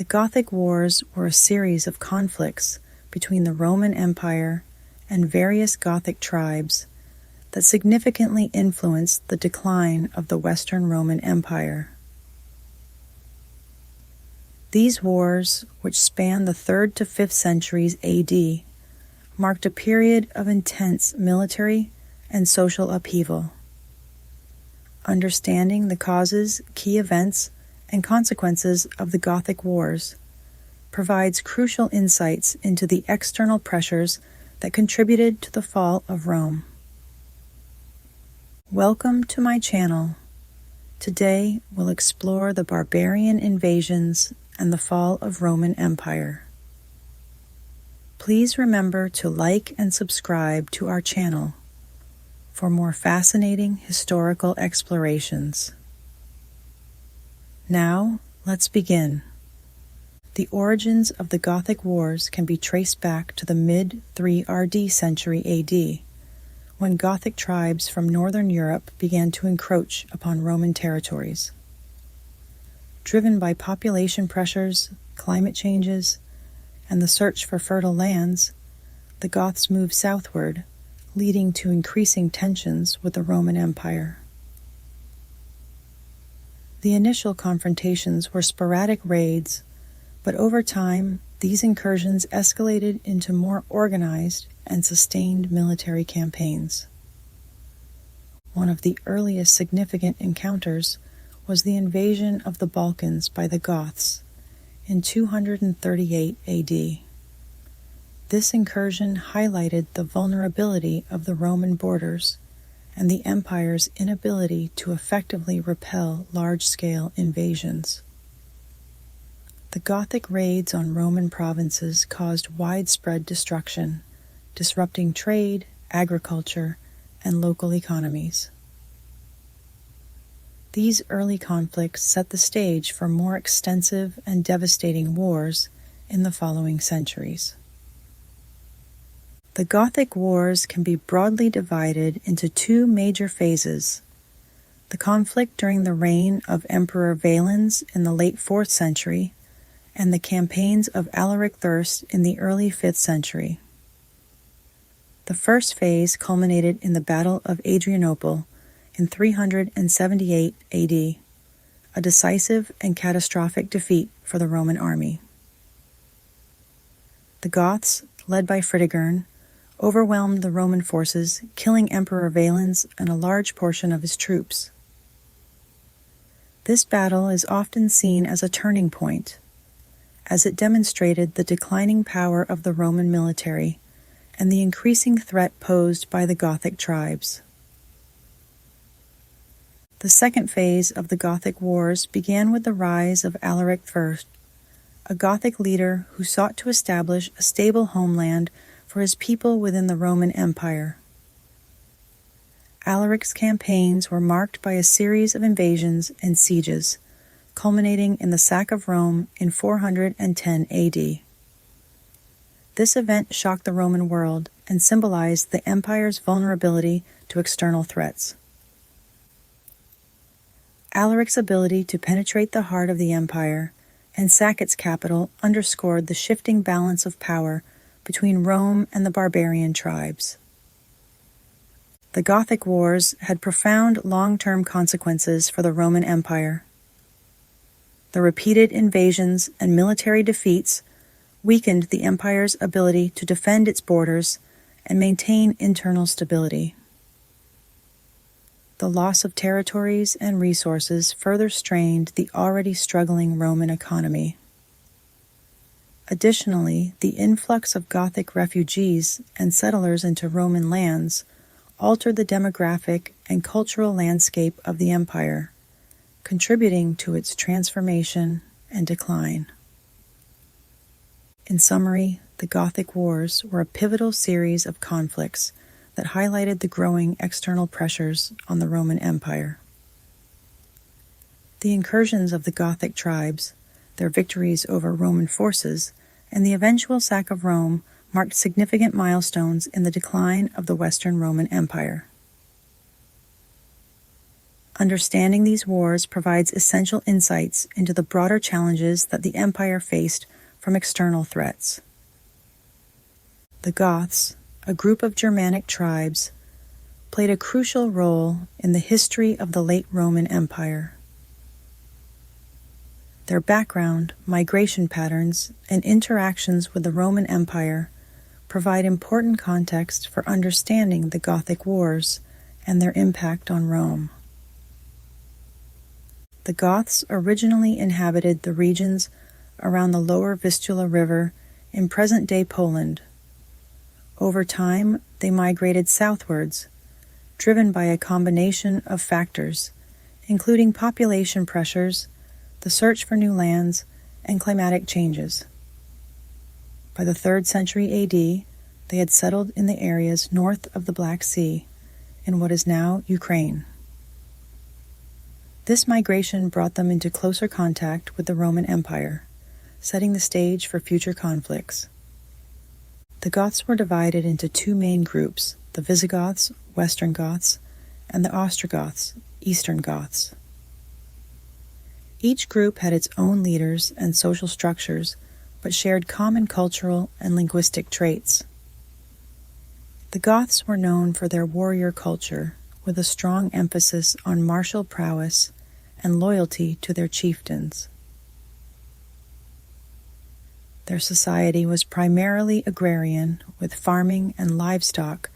Gothic Wars were a series of conflicts between the Roman Empire and various Gothic tribes that significantly influenced the decline of the Western Roman Empire. These wars, which span the 3rd to 5th centuries AD, marked a period of intense military and social upheaval. Understanding the causes, key events, and consequences of the Gothic Wars provides crucial insights into the external pressures that contributed to the fall of Rome. Welcome to my channel. Today we'll explore the barbarian invasions and the fall of Roman Empire. Please remember to like and subscribe to our channel for more fascinating historical explorations. Now, let's begin. The origins of the Gothic Wars can be traced back to the mid-3 RD century AD, when Gothic tribes from northern Europe began to encroach upon Roman territories. Driven by population pressures, climate changes, and the search for fertile lands, the Goths moved southward, leading to increasing tensions with the Roman Empire. The initial confrontations were sporadic raids, but over time, these incursions escalated into more organized and sustained military campaigns. One of the earliest significant encounters was the invasion of the Balkans by the Goths in 238 AD. This incursion highlighted the vulnerability of the Roman borders and the empire's inability to effectively repel large-scale invasions. The Gothic raids on Roman provinces caused widespread destruction, disrupting trade, agriculture, and local economies. These early conflicts set the stage for more extensive and devastating wars in the following centuries. The Gothic Wars can be broadly divided into two major phases: the conflict during the reign of Emperor Valens in the late 4th century, and the campaigns of Alaric I in the early 5th century. The first phase culminated in the Battle of Adrianople in 378 AD, a decisive and catastrophic defeat for the Roman army. The Goths, led by Fritigern, overwhelmed the Roman forces, killing Emperor Valens and a large portion of his troops. This battle is often seen as a turning point, as it demonstrated the declining power of the Roman military and the increasing threat posed by the Gothic tribes. The second phase of the Gothic Wars began with the rise of Alaric I, a Gothic leader who sought to establish a stable homeland for his people within the Roman Empire. Alaric's campaigns were marked by a series of invasions and sieges, culminating in the sack of Rome in 410 AD. This event shocked the Roman world and symbolized the empire's vulnerability to external threats. Alaric's ability to penetrate the heart of the empire and sack its capital underscored the shifting balance of power between Rome and the barbarian tribes. The Gothic Wars had profound long-term consequences for the Roman Empire. The repeated invasions and military defeats weakened the empire's ability to defend its borders and maintain internal stability. The loss of territories and resources further strained the already struggling Roman economy. Additionally, the influx of Gothic refugees and settlers into Roman lands altered the demographic and cultural landscape of the empire, contributing to its transformation and decline. In summary, the Gothic Wars were a pivotal series of conflicts that highlighted the growing external pressures on the Roman Empire. The incursions of the Gothic tribes, their victories over Roman forces, and the eventual sack of Rome marked significant milestones in the decline of the Western Roman Empire. Understanding these wars provides essential insights into the broader challenges that the empire faced from external threats. The Goths, a group of Germanic tribes, played a crucial role in the history of the late Roman Empire. Their background, migration patterns, and interactions with the Roman Empire provide important context for understanding the Gothic Wars and their impact on Rome. The Goths originally inhabited the regions around the lower Vistula River in present-day Poland. Over time, they migrated southwards, driven by a combination of factors, including population pressures, the search for new lands, and climatic changes. By the 3rd century AD, they had settled in the areas north of the Black Sea, in what is now Ukraine. This migration brought them into closer contact with the Roman Empire, setting the stage for future conflicts. The Goths were divided into two main groups, the Visigoths, Western Goths, and the Ostrogoths, Eastern Goths. Each group had its own leaders and social structures, but shared common cultural and linguistic traits. The Goths were known for their warrior culture, with a strong emphasis on martial prowess and loyalty to their chieftains. Their society was primarily agrarian, with farming and livestock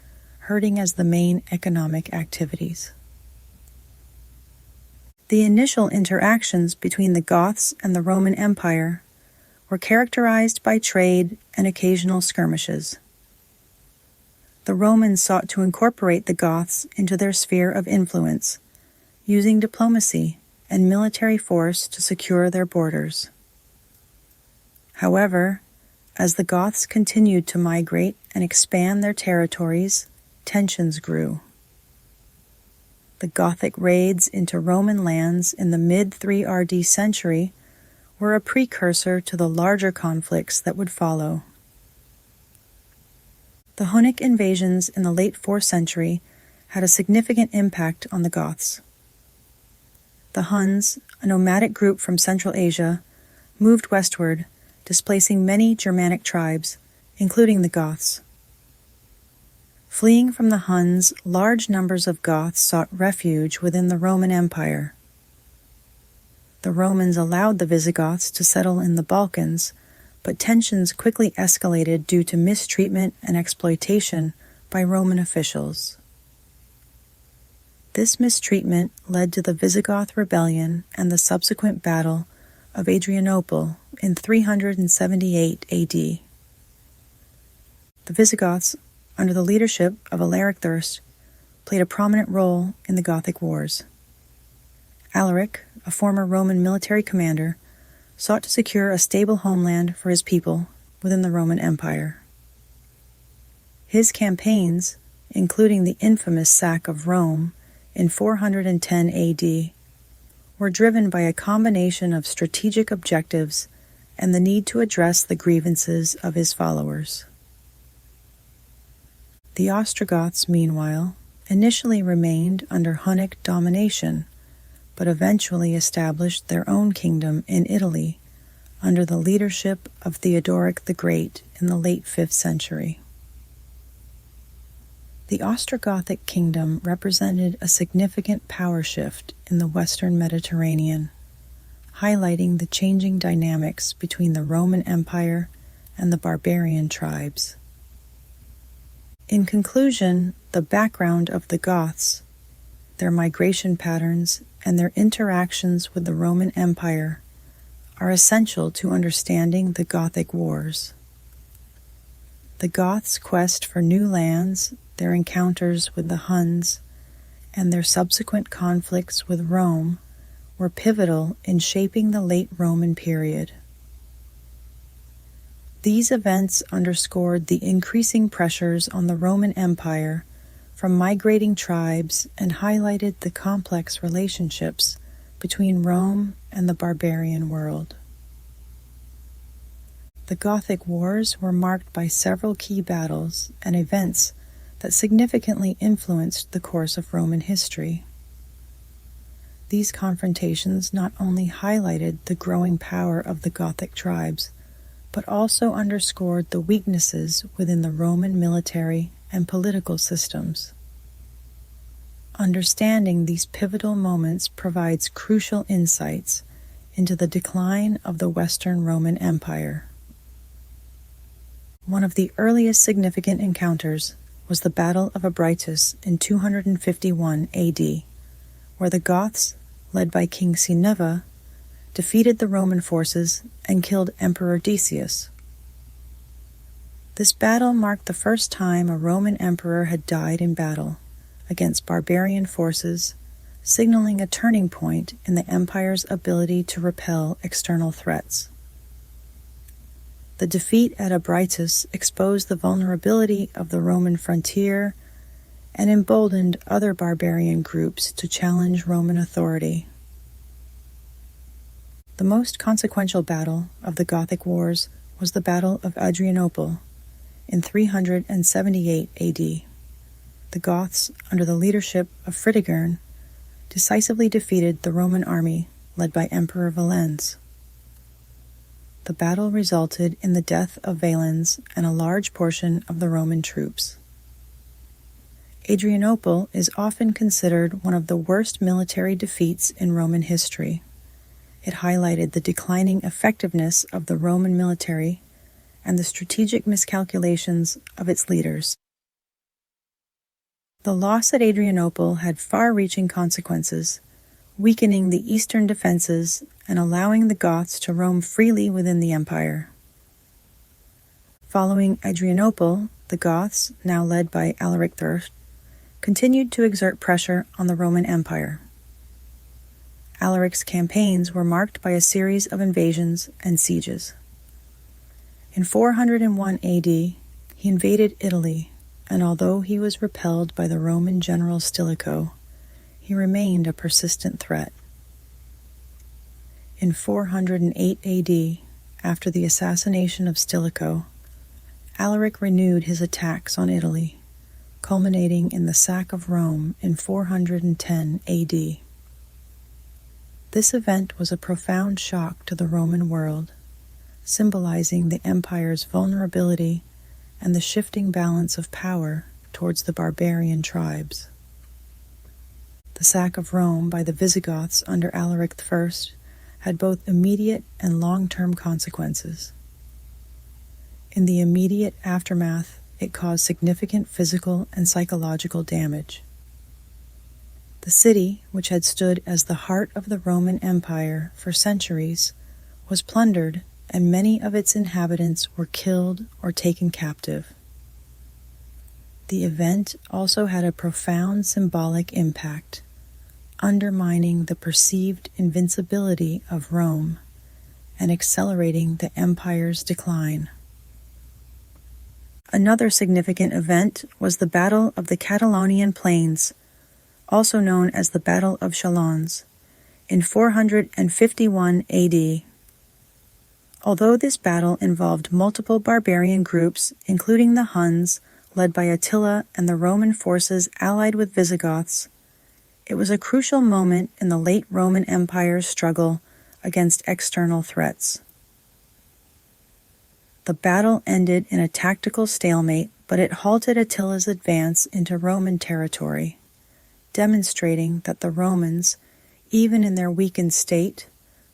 herding as the main economic activities. The initial interactions between the Goths and the Roman Empire were characterized by trade and occasional skirmishes. The Romans sought to incorporate the Goths into their sphere of influence, using diplomacy and military force to secure their borders. However, as the Goths continued to migrate and expand their territories, tensions grew. The Gothic raids into Roman lands in the mid-3 RD century were a precursor to the larger conflicts that would follow. The Hunnic invasions in the late 4th century had a significant impact on the Goths. The Huns, a nomadic group from Central Asia, moved westward, displacing many Germanic tribes, including the Goths. Fleeing from the Huns, large numbers of Goths sought refuge within the Roman Empire. The Romans allowed the Visigoths to settle in the Balkans, but tensions quickly escalated due to mistreatment and exploitation by Roman officials. This mistreatment led to the Visigoth rebellion and the subsequent Battle of Adrianople in 378 AD. The Visigoths, under the leadership of Alaric I, played a prominent role in the Gothic Wars. Alaric, a former Roman military commander, sought to secure a stable homeland for his people within the Roman Empire. His campaigns, including the infamous sack of Rome in 410 AD, were driven by a combination of strategic objectives and the need to address the grievances of his followers. The Ostrogoths, meanwhile, initially remained under Hunnic domination, but eventually established their own kingdom in Italy under the leadership of Theodoric the Great in the late 5th century. The Ostrogothic kingdom represented a significant power shift in the Western Mediterranean, highlighting the changing dynamics between the Roman Empire and the barbarian tribes. In conclusion, the background of the Goths, their migration patterns, and their interactions with the Roman Empire are essential to understanding the Gothic Wars. The Goths' quest for new lands, their encounters with the Huns, and their subsequent conflicts with Rome were pivotal in shaping the late Roman period. These events underscored the increasing pressures on the Roman Empire from migrating tribes and highlighted the complex relationships between Rome and the barbarian world. The Gothic Wars were marked by several key battles and events that significantly influenced the course of Roman history. These confrontations not only highlighted the growing power of the Gothic tribes, but also underscored the weaknesses within the Roman military and political systems. Understanding these pivotal moments provides crucial insights into the decline of the Western Roman Empire. One of the earliest significant encounters was the Battle of Abritus in 251 AD, where the Goths, led by King Sineva, defeated the Roman forces and killed Emperor Decius. This battle marked the first time a Roman emperor had died in battle against barbarian forces, signaling a turning point in the empire's ability to repel external threats. The defeat at Abritus exposed the vulnerability of the Roman frontier and emboldened other barbarian groups to challenge Roman authority. The most consequential battle of the Gothic Wars was the Battle of Adrianople in 378 AD. The Goths, under the leadership of Fritigern, decisively defeated the Roman army led by Emperor Valens. The battle resulted in the death of Valens and a large portion of the Roman troops. Adrianople is often considered one of the worst military defeats in Roman history. It highlighted the declining effectiveness of the Roman military and the strategic miscalculations of its leaders. The loss at Adrianople had far-reaching consequences, weakening the eastern defenses and allowing the Goths to roam freely within the empire. Following Adrianople, the Goths, now led by Alaric III, continued to exert pressure on the Roman Empire. Alaric's campaigns were marked by a series of invasions and sieges. In 401 AD, he invaded Italy, and although he was repelled by the Roman general Stilicho, he remained a persistent threat. In 408 AD, after the assassination of Stilicho, Alaric renewed his attacks on Italy, culminating in the sack of Rome in 410 AD. This event was a profound shock to the Roman world, symbolizing the empire's vulnerability and the shifting balance of power towards the barbarian tribes. The sack of Rome by the Visigoths under Alaric I had both immediate and long-term consequences. In the immediate aftermath, it caused significant physical and psychological damage. The city, which had stood as the heart of the Roman Empire for centuries, was plundered, and many of its inhabitants were killed or taken captive. The event also had a profound symbolic impact, undermining the perceived invincibility of Rome and accelerating the empire's decline. Another significant event was the Battle of the Catalonian Plains, also known as the Battle of Chalons, in 451 AD. Although this battle involved multiple barbarian groups, including the Huns, led by Attila, and the Roman forces allied with Visigoths, it was a crucial moment in the late Roman Empire's struggle against external threats. The battle ended in a tactical stalemate, but it halted Attila's advance into Roman territory, demonstrating that the Romans, even in their weakened state,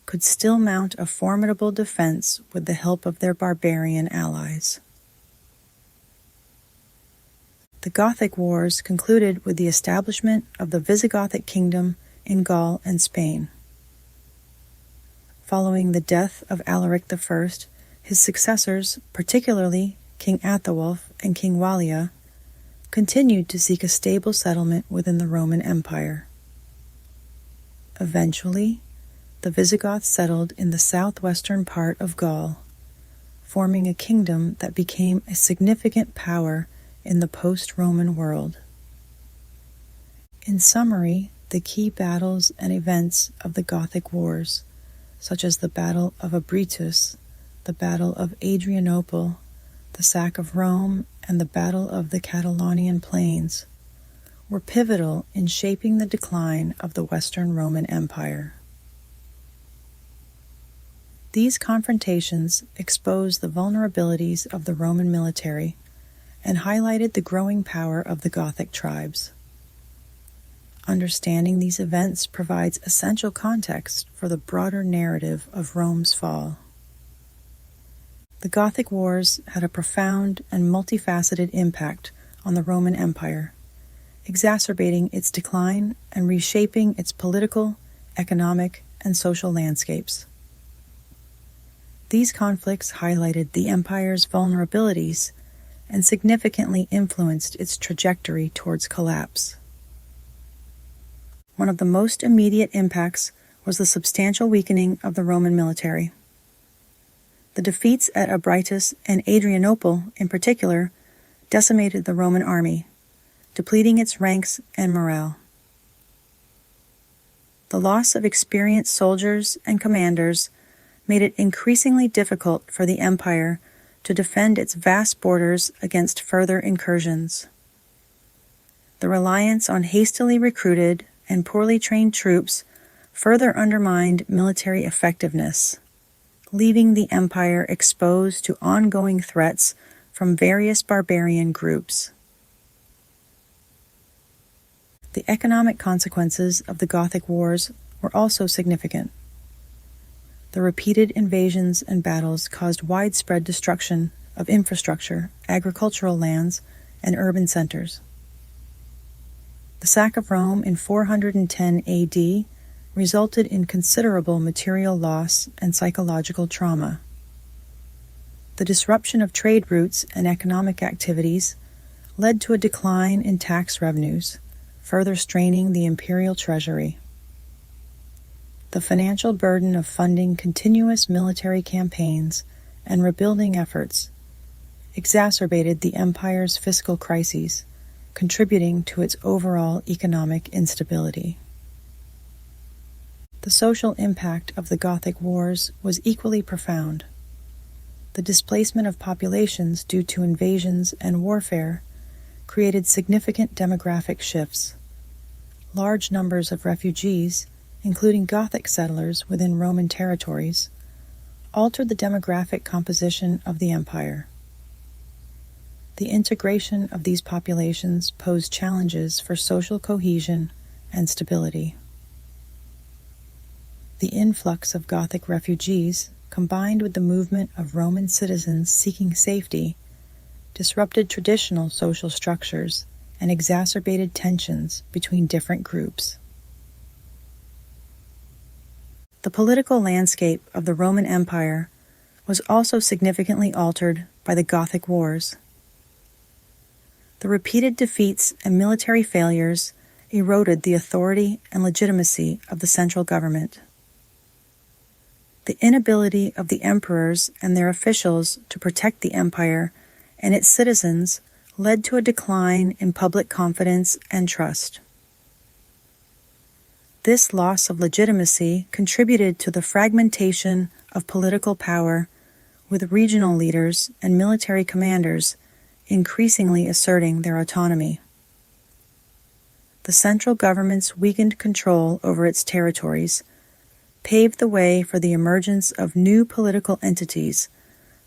could still mount a formidable defense with the help of their barbarian allies. The Gothic Wars concluded with the establishment of the Visigothic kingdom in Gaul and Spain. Following the death of Alaric I, his successors, particularly King Athelwulf and King Walia, continued to seek a stable settlement within the Roman Empire. Eventually, the Visigoths settled in the southwestern part of Gaul, forming a kingdom that became a significant power in the post-Roman world. In summary, the key battles and events of the Gothic Wars, such as the Battle of Abritus, the Battle of Adrianople, the sack of Rome, and the Battle of the Catalonian Plains, were pivotal in shaping the decline of the Western Roman Empire. These confrontations exposed the vulnerabilities of the Roman military and highlighted the growing power of the Gothic tribes. Understanding these events provides essential context for the broader narrative of Rome's fall. The Gothic Wars had a profound and multifaceted impact on the Roman Empire, exacerbating its decline and reshaping its political, economic, and social landscapes. These conflicts highlighted the empire's vulnerabilities and significantly influenced its trajectory towards collapse. One of the most immediate impacts was the substantial weakening of the Roman military. The defeats at Abritus and Adrianople, in particular, decimated the Roman army, depleting its ranks and morale. The loss of experienced soldiers and commanders made it increasingly difficult for the empire to defend its vast borders against further incursions. The reliance on hastily recruited and poorly trained troops further undermined military effectiveness, leaving the empire exposed to ongoing threats from various barbarian groups. The economic consequences of the Gothic Wars were also significant. The repeated invasions and battles caused widespread destruction of infrastructure, agricultural lands, and urban centers. The sack of Rome in 410 AD resulted in considerable material loss and psychological trauma. The disruption of trade routes and economic activities led to a decline in tax revenues, further straining the imperial treasury. The financial burden of funding continuous military campaigns and rebuilding efforts exacerbated the empire's fiscal crises, contributing to its overall economic instability. The social impact of the Gothic Wars was equally profound. The displacement of populations due to invasions and warfare created significant demographic shifts. Large numbers of refugees, including Gothic settlers within Roman territories, altered the demographic composition of the empire. The integration of these populations posed challenges for social cohesion and stability. The influx of Gothic refugees, combined with the movement of Roman citizens seeking safety, disrupted traditional social structures and exacerbated tensions between different groups. The political landscape of the Roman Empire was also significantly altered by the Gothic Wars. The repeated defeats and military failures eroded the authority and legitimacy of the central government. The inability of the emperors and their officials to protect the empire and its citizens led to a decline in public confidence and trust. This loss of legitimacy contributed to the fragmentation of political power, with regional leaders and military commanders increasingly asserting their autonomy. The central government's weakened control over its territories paved the way for the emergence of new political entities,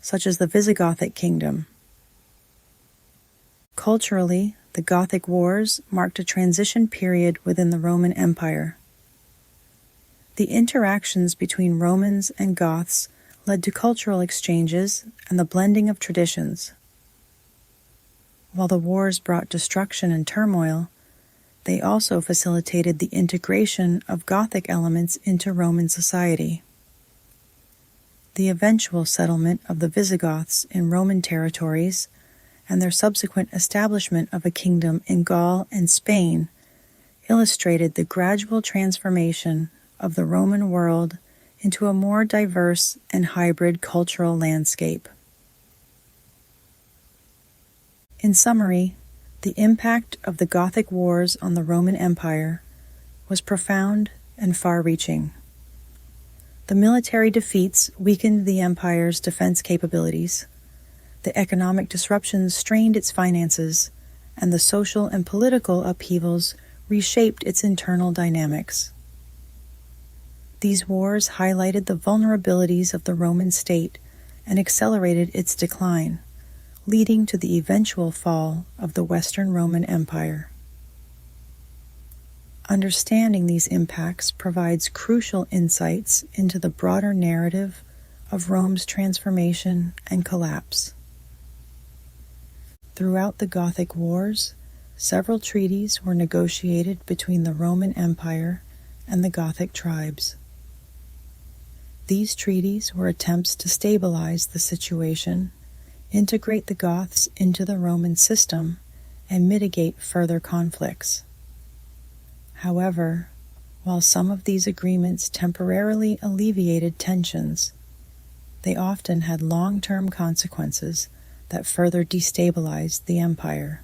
such as the Visigothic kingdom. Culturally, the Gothic Wars marked a transition period within the Roman Empire. The interactions between Romans and Goths led to cultural exchanges and the blending of traditions. While the wars brought destruction and turmoil, they also facilitated the integration of Gothic elements into Roman society. The eventual settlement of the Visigoths in Roman territories and their subsequent establishment of a kingdom in Gaul and Spain illustrated the gradual transformation of the Roman world into a more diverse and hybrid cultural landscape. In summary, the impact of the Gothic Wars on the Roman Empire was profound and far-reaching. The military defeats weakened the empire's defense capabilities. The economic disruptions strained its finances, and the social and political upheavals reshaped its internal dynamics. These wars highlighted the vulnerabilities of the Roman state and accelerated its decline, leading to the eventual fall of the Western Roman Empire. Understanding these impacts provides crucial insights into the broader narrative of Rome's transformation and collapse. Throughout the Gothic Wars, several treaties were negotiated between the Roman Empire and the Gothic tribes. These treaties were attempts to stabilize the situation, integrate the Goths into the Roman system, and mitigate further conflicts. However, while some of these agreements temporarily alleviated tensions, they often had long-term consequences that further destabilized the empire.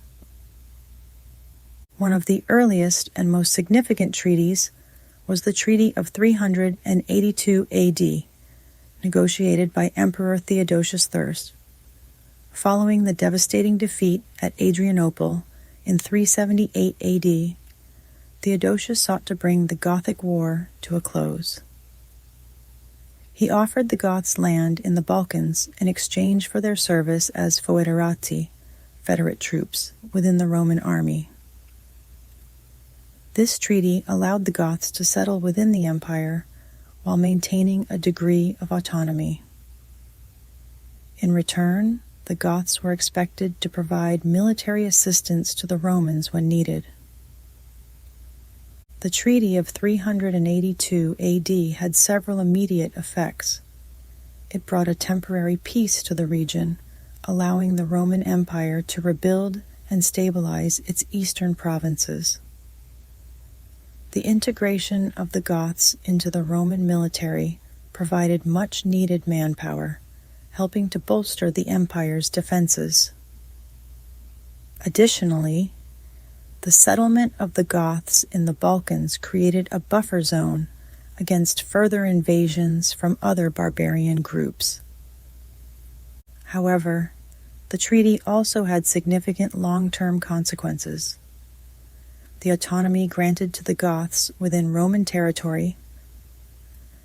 One of the earliest and most significant treaties was the Treaty of 382 AD, negotiated by Emperor Theodosius III. Following the devastating defeat at Adrianople in 378 AD, Theodosius sought to bring the Gothic War to a close. He offered the Goths land in the Balkans in exchange for their service as foederati, federate troops, within the Roman army. This treaty allowed the Goths to settle within the empire while maintaining a degree of autonomy. In return, the Goths were expected to provide military assistance to the Romans when needed. The Treaty of 382 AD had several immediate effects. It brought a temporary peace to the region, allowing the Roman Empire to rebuild and stabilize its eastern provinces. The integration of the Goths into the Roman military provided much-needed manpower, helping to bolster the empire's defenses. Additionally, the settlement of the Goths in the Balkans created a buffer zone against further invasions from other barbarian groups. However, the treaty also had significant long-term consequences. The autonomy granted to the Goths within Roman territory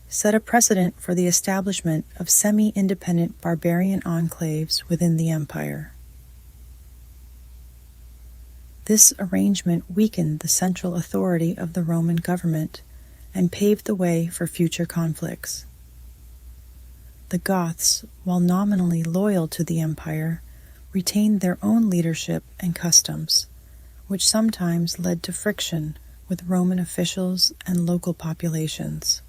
set a precedent for the establishment of semi-independent barbarian enclaves within the empire. This arrangement weakened the central authority of the Roman government and paved the way for future conflicts. The Goths, while nominally loyal to the empire, retained their own leadership and customs, which sometimes led to friction with Roman officials and local populations.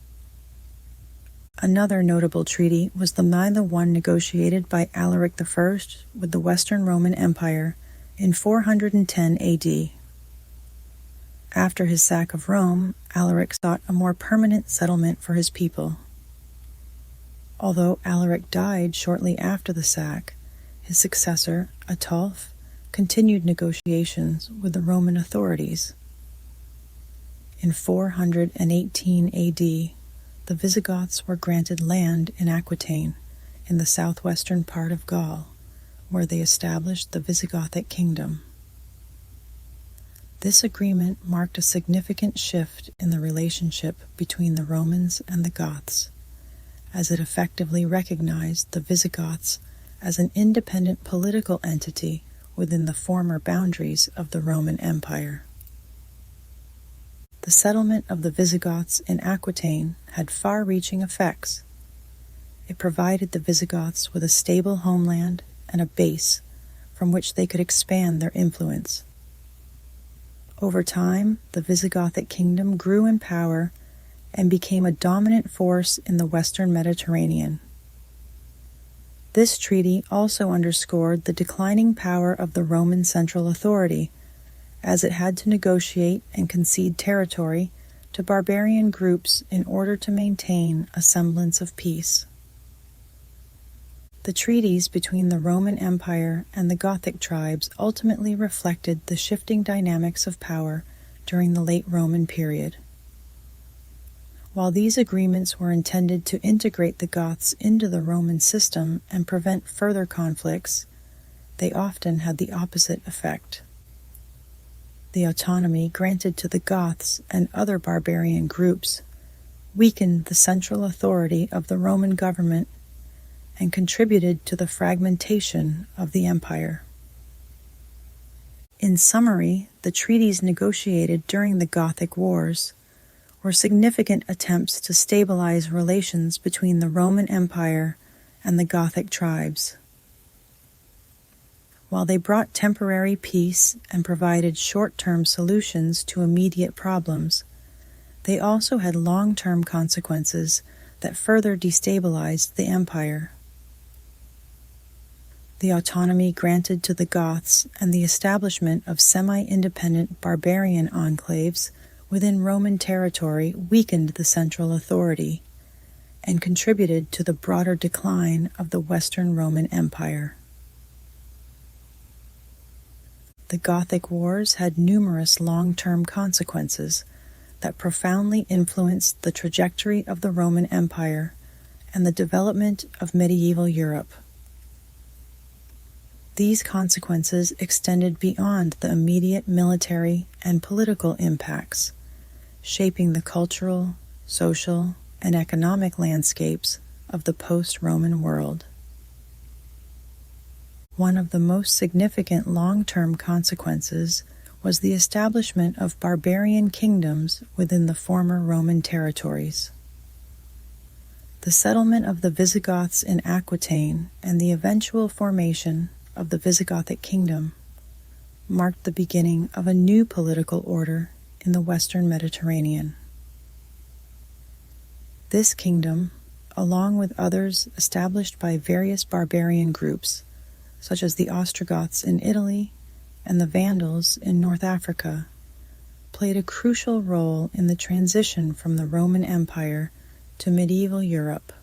Another notable treaty was the one negotiated by Alaric I with the Western Roman Empire in 410 AD. After his sack of Rome, Alaric sought a more permanent settlement for his people. Although Alaric died shortly after the sack, his successor, Attila, continued negotiations with the Roman authorities. In 418 AD, the Visigoths were granted land in Aquitaine, in the southwestern part of Gaul, where they established the Visigothic kingdom. This agreement marked a significant shift in the relationship between the Romans and the Goths, as it effectively recognized the Visigoths as an independent political entity within the former boundaries of the Roman Empire. The settlement of the Visigoths in Aquitaine had far-reaching effects. It provided the Visigoths with a stable homeland and a base from which they could expand their influence. Over time, the Visigothic kingdom grew in power and became a dominant force in the Western Mediterranean. This treaty also underscored the declining power of the Roman central authority, as it had to negotiate and concede territory to barbarian groups in order to maintain a semblance of peace. The treaties between the Roman Empire and the Gothic tribes ultimately reflected the shifting dynamics of power during the late Roman period. While these agreements were intended to integrate the Goths into the Roman system and prevent further conflicts, they often had the opposite effect. The autonomy granted to the Goths and other barbarian groups weakened the central authority of the Roman government and contributed to the fragmentation of the empire. In summary, the treaties negotiated during the Gothic Wars were significant attempts to stabilize relations between the Roman Empire and the Gothic tribes. While they brought temporary peace and provided short-term solutions to immediate problems, they also had long-term consequences that further destabilized the empire. The autonomy granted to the Goths and the establishment of semi-independent barbarian enclaves within Roman territory weakened the central authority and contributed to the broader decline of the Western Roman Empire. The Gothic Wars had numerous long-term consequences that profoundly influenced the trajectory of the Roman Empire and the development of medieval Europe. These consequences extended beyond the immediate military and political impacts, shaping the cultural, social, and economic landscapes of the post-Roman world. One of the most significant long-term consequences was the establishment of barbarian kingdoms within the former Roman territories. The settlement of the Visigoths in Aquitaine and the eventual formation of the Visigothic kingdom marked the beginning of a new political order in the Western Mediterranean. This kingdom, along with others established by various barbarian groups, such as the Ostrogoths in Italy and the Vandals in North Africa, played a crucial role in the transition from the Roman Empire to medieval Europe.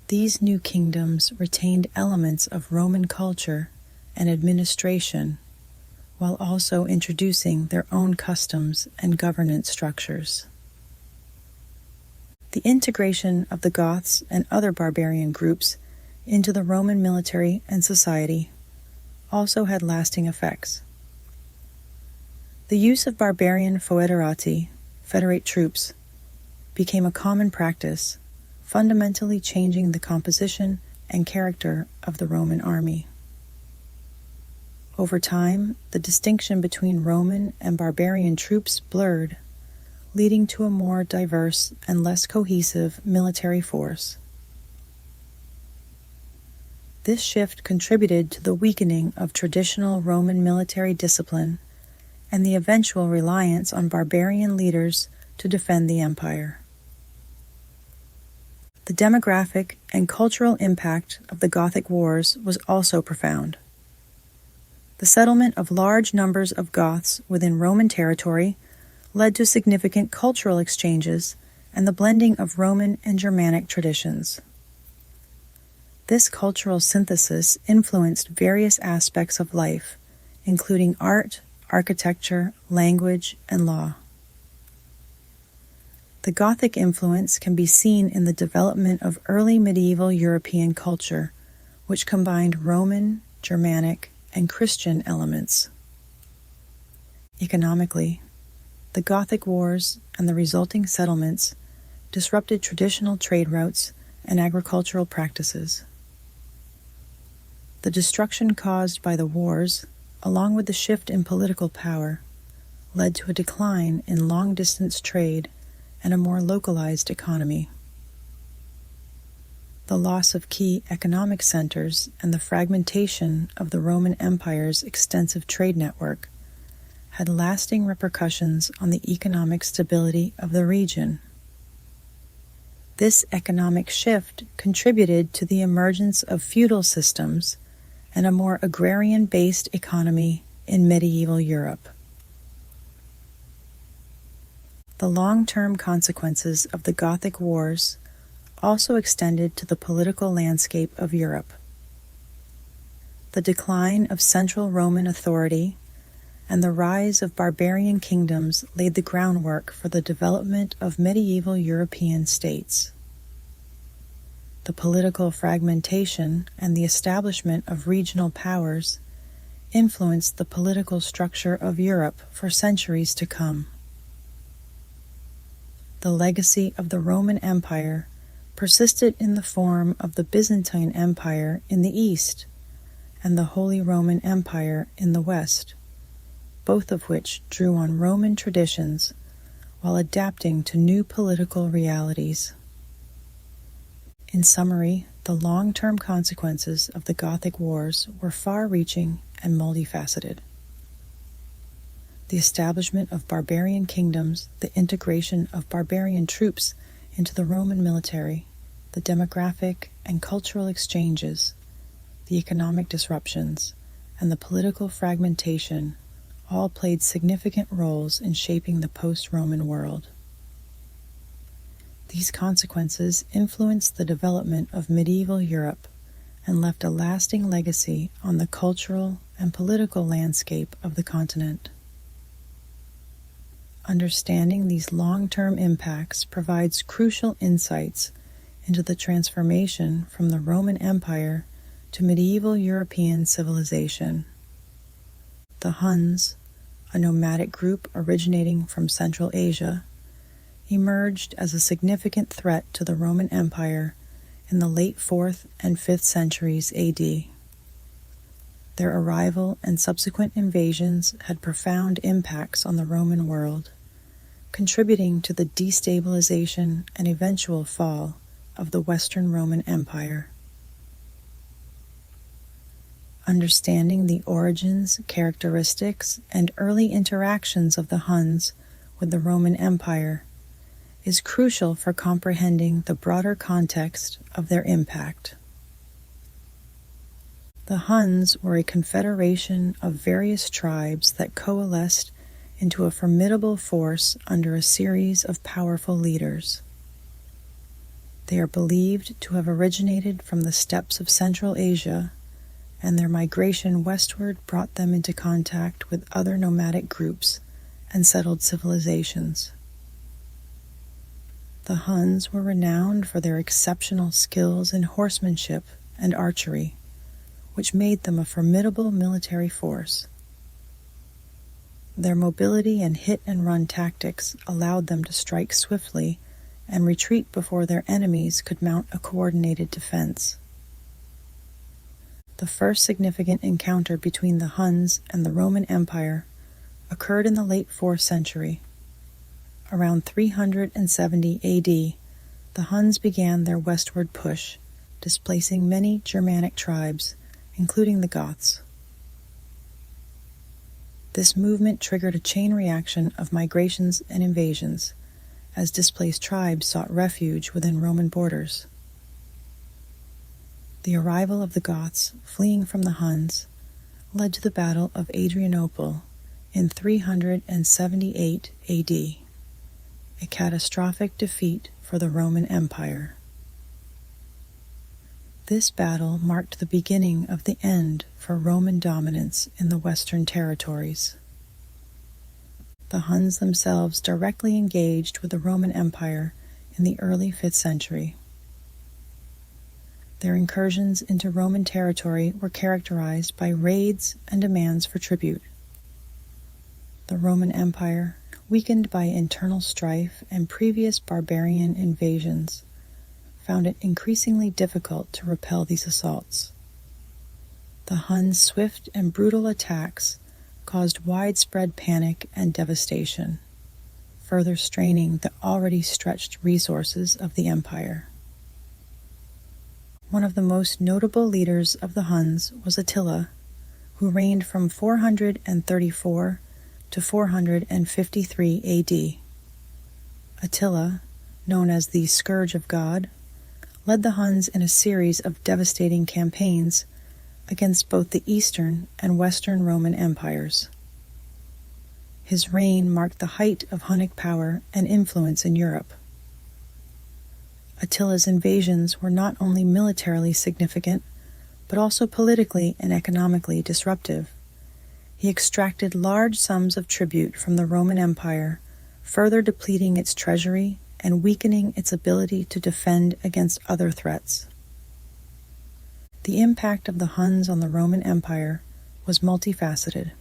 These new kingdoms retained elements of Roman culture and administration, while also introducing their own customs and governance structures. The integration of the Goths and other barbarian groups into the Roman military and society also had lasting effects. The use of barbarian foederati, federate troops, became a common practice, fundamentally changing the composition and character of the Roman army. Over time, the distinction between Roman and barbarian troops blurred, leading to a more diverse and less cohesive military force. This shift contributed to the weakening of traditional Roman military discipline and the eventual reliance on barbarian leaders to defend the empire. The demographic and cultural impact of the Gothic Wars was also profound. The settlement of large numbers of Goths within Roman territory led to significant cultural exchanges and the blending of Roman and Germanic traditions. This cultural synthesis influenced various aspects of life, including art, architecture, language, and law. The Gothic influence can be seen in the development of early medieval European culture, which combined Roman, Germanic, and Christian elements. Economically, the Gothic Wars and the resulting settlements disrupted traditional trade routes and agricultural practices. The destruction caused by the wars, along with the shift in political power, led to a decline in long-distance trade and a more localized economy. The loss of key economic centers and the fragmentation of the Roman Empire's extensive trade network had lasting repercussions on the economic stability of the region. This economic shift contributed to the emergence of feudal systems and a more agrarian-based economy in medieval Europe. The long-term consequences of the Gothic Wars also extended to the political landscape of Europe. The decline of central Roman authority and the rise of barbarian kingdoms laid the groundwork for the development of medieval European states. The political fragmentation and the establishment of regional powers influenced the political structure of Europe for centuries to come. The legacy of the Roman Empire persisted in the form of the Byzantine Empire in the east and the Holy Roman Empire in the west, both of which drew on Roman traditions while adapting to new political realities. In summary, the long-term consequences of the Gothic Wars were far-reaching and multifaceted. The establishment of barbarian kingdoms, the integration of barbarian troops into the Roman military, the demographic and cultural exchanges, the economic disruptions, and the political fragmentation all played significant roles in shaping the post-Roman world. These consequences influenced the development of medieval Europe and left a lasting legacy on the cultural and political landscape of the continent. Understanding these long-term impacts provides crucial insights into the transformation from the Roman Empire to medieval European civilization. The Huns, a nomadic group originating from Central Asia, emerged as a significant threat to the Roman Empire in the late 4th and 5th centuries AD. Their arrival and subsequent invasions had profound impacts on the Roman world, contributing to the destabilization and eventual fall of the Western Roman Empire. Understanding the origins, characteristics, and early interactions of the Huns with the Roman Empire is crucial for comprehending the broader context of their impact. The Huns were a confederation of various tribes that coalesced into a formidable force under a series of powerful leaders. They are believed to have originated from the steppes of Central Asia, and their migration westward brought them into contact with other nomadic groups and settled civilizations. The Huns were renowned for their exceptional skills in horsemanship and archery, which made them a formidable military force. Their mobility and hit-and-run tactics allowed them to strike swiftly and retreat before their enemies could mount a coordinated defense. The first significant encounter between the Huns and the Roman Empire occurred in the late 4th century. Around 370 AD, the Huns began their westward push, displacing many Germanic tribes, including the Goths. This movement triggered a chain reaction of migrations and invasions, as displaced tribes sought refuge within Roman borders. The arrival of the Goths, fleeing from the Huns, led to the Battle of Adrianople in 378 AD, a catastrophic defeat for the Roman Empire. This battle marked the beginning of the end for Roman dominance in the Western territories. The Huns themselves directly engaged with the Roman Empire in the early 5th century. Their incursions into Roman territory were characterized by raids and demands for tribute. The Roman Empire, weakened by internal strife and previous barbarian invasions, found it increasingly difficult to repel these assaults. The Huns' swift and brutal attacks caused widespread panic and devastation, further straining the already stretched resources of the empire. One of the most notable leaders of the Huns was Attila, who reigned from 434 to 453 AD. Attila, known as the Scourge of God, led the Huns in a series of devastating campaigns against both the Eastern and Western Roman empires. His reign marked the height of Hunnic power and influence in Europe. Attila's invasions were not only militarily significant, but also politically and economically disruptive. He extracted large sums of tribute from the Roman Empire, further depleting its treasury and weakening its ability to defend against other threats. The impact of the Huns on the Roman Empire was multifaceted.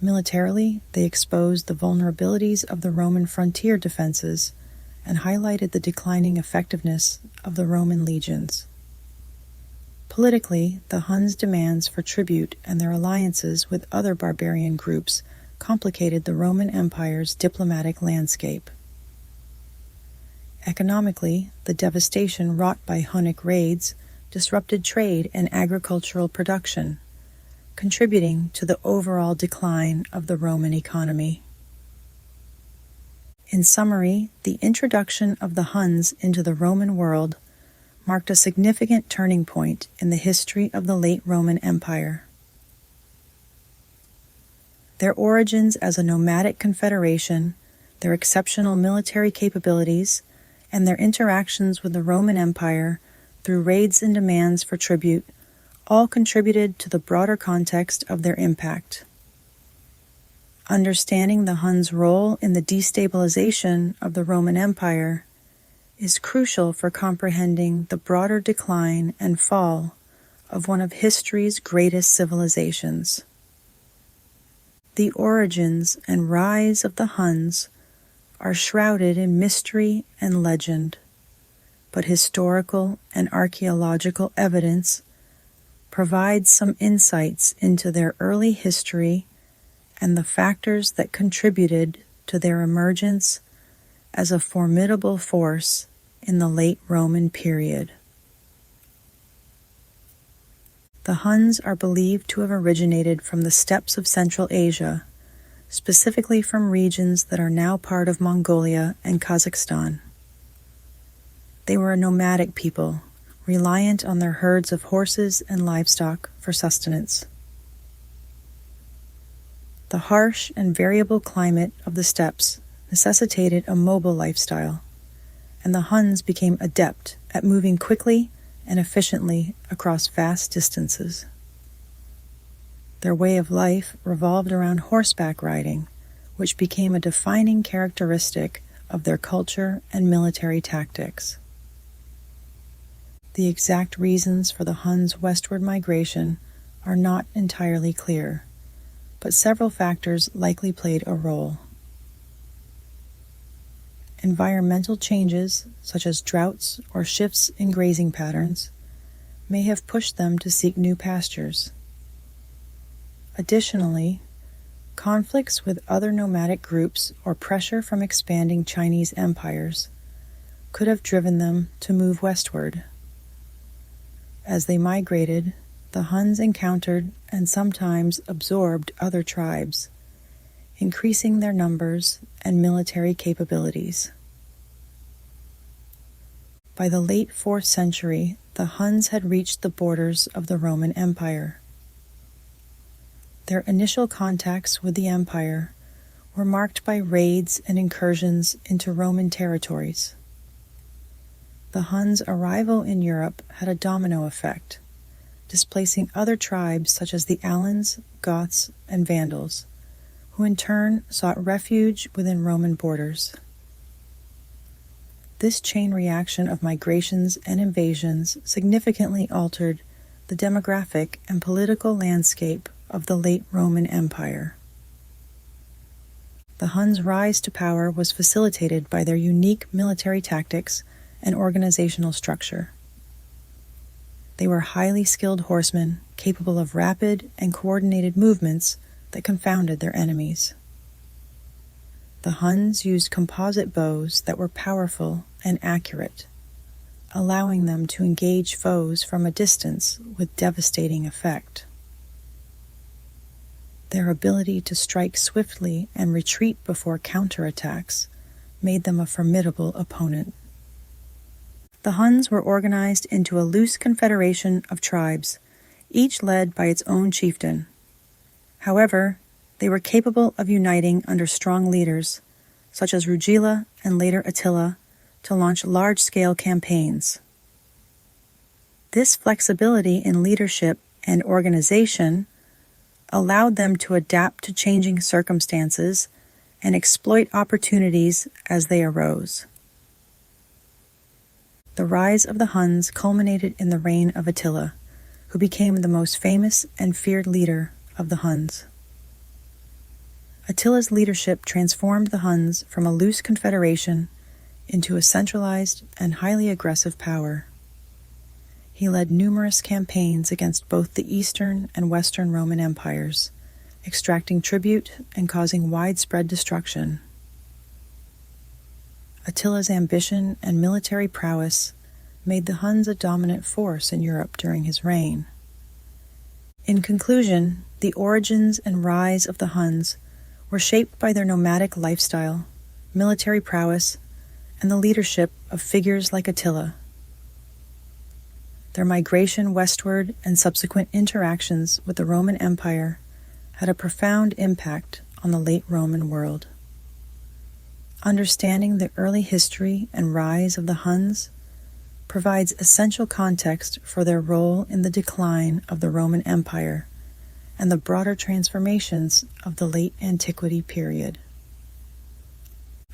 Militarily, they exposed the vulnerabilities of the Roman frontier defenses and highlighted the declining effectiveness of the Roman legions. Politically, the Huns' demands for tribute and their alliances with other barbarian groups complicated the Roman Empire's diplomatic landscape. Economically, the devastation wrought by Punic raids disrupted trade and agricultural production, contributing to the overall decline of the Roman economy. In summary, the introduction of the Huns into the Roman world marked a significant turning point in the history of the late Roman Empire. Their origins as a nomadic confederation, their exceptional military capabilities, and their interactions with the Roman Empire through raids and demands for tribute all contributed to the broader context of their impact. Understanding the Huns' role in the destabilization of the Roman Empire is crucial for comprehending the broader decline and fall of one of history's greatest civilizations. The origins and rise of the Huns are shrouded in mystery and legend, but historical and archaeological evidence provides some insights into their early history and the factors that contributed to their emergence as a formidable force in the late Roman period. The Huns are believed to have originated from the steppes of Central Asia, specifically from regions that are now part of Mongolia and Kazakhstan. They were a nomadic people, reliant on their herds of horses and livestock for sustenance. The harsh and variable climate of the steppes necessitated a mobile lifestyle, and the Huns became adept at moving quickly and efficiently across vast distances. Their way of life revolved around horseback riding, which became a defining characteristic of their culture and military tactics. The exact reasons for the Huns' westward migration are not entirely clear, but several factors likely played a role. Environmental changes, such as droughts or shifts in grazing patterns, may have pushed them to seek new pastures. Additionally, conflicts with other nomadic groups or pressure from expanding Chinese empires could have driven them to move westward. As they migrated, the Huns encountered and sometimes absorbed other tribes, increasing their numbers and military capabilities. By the late 4th century, the Huns had reached the borders of the Roman Empire. Their initial contacts with the empire were marked by raids and incursions into Roman territories. The Huns' arrival in Europe had a domino effect, displacing other tribes such as the Alans, Goths, and Vandals, who in turn sought refuge within Roman borders. This chain reaction of migrations and invasions significantly altered the demographic and political landscape of the late Roman Empire. The Huns' rise to power was facilitated by their unique military tactics and organizational structure. They were highly skilled horsemen, capable of rapid and coordinated movements that confounded their enemies. The Huns used composite bows that were powerful and accurate, allowing them to engage foes from a distance with devastating effect. Their ability to strike swiftly and retreat before counterattacks made them a formidable opponent. The Huns were organized into a loose confederation of tribes, each led by its own chieftain. However, they were capable of uniting under strong leaders, such as Rugila and later Attila, to launch large-scale campaigns. This flexibility in leadership and organization allowed them to adapt to changing circumstances and exploit opportunities as they arose. The rise of the Huns culminated in the reign of Attila, who became the most famous and feared leader of the Huns. Attila's leadership transformed the Huns from a loose confederation into a centralized and highly aggressive power. He led numerous campaigns against both the Eastern and Western Roman empires, extracting tribute and causing widespread destruction. Attila's ambition and military prowess made the Huns a dominant force in Europe during his reign. In conclusion, the origins and rise of the Huns were shaped by their nomadic lifestyle, military prowess, and the leadership of figures like Attila. Their migration westward and subsequent interactions with the Roman Empire had a profound impact on the late Roman world. Understanding the early history and rise of the Huns provides essential context for their role in the decline of the Roman Empire and the broader transformations of the late antiquity period.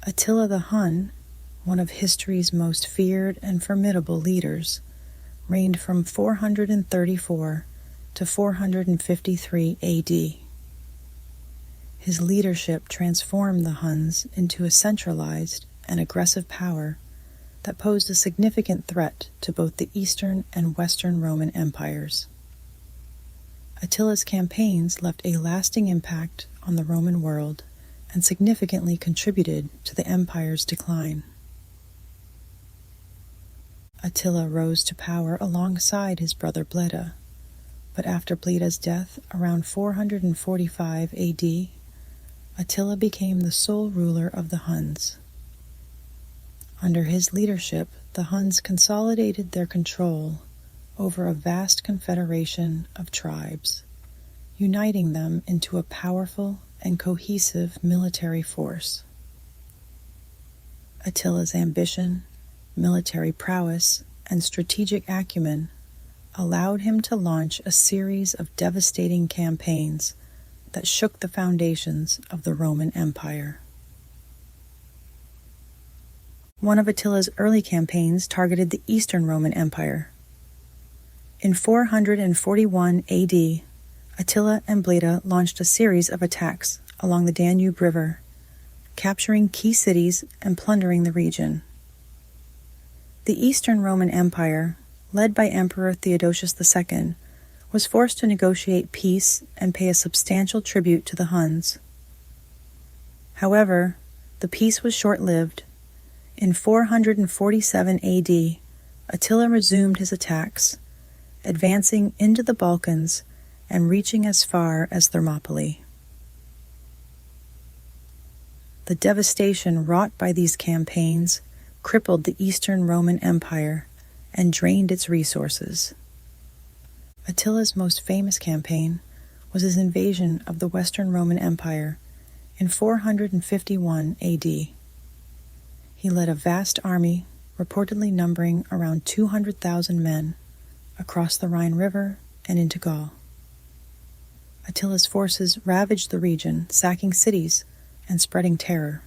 Attila the Hun, one of history's most feared and formidable leaders, reigned from 434 to 453 AD. His leadership transformed the Huns into a centralized and aggressive power that posed a significant threat to both the Eastern and Western Roman empires. Attila's campaigns left a lasting impact on the Roman world and significantly contributed to the empire's decline. Attila rose to power alongside his brother Bleda, but after Bleda's death around 445 AD, Attila became the sole ruler of the Huns. Under his leadership, the Huns consolidated their control over a vast confederation of tribes, uniting them into a powerful and cohesive military force. Attila's ambition, military prowess, and strategic acumen allowed him to launch a series of devastating campaigns that shook the foundations of the Roman Empire. One of Attila's early campaigns targeted the Eastern Roman Empire. In 441 AD, Attila and Bleda launched a series of attacks along the Danube River, capturing key cities and plundering the region. The Eastern Roman Empire, led by Emperor Theodosius II, was forced to negotiate peace and pay a substantial tribute to the Huns. However, the peace was short-lived. In 447 AD, Attila resumed his attacks, advancing into the Balkans and reaching as far as Thermopylae. The devastation wrought by these campaigns crippled the Eastern Roman Empire and drained its resources. Attila's most famous campaign was his invasion of the Western Roman Empire in 451 AD. He led a vast army, reportedly numbering around 200,000 men, across the Rhine River and into Gaul. Attila's forces ravaged the region, sacking cities and spreading terror.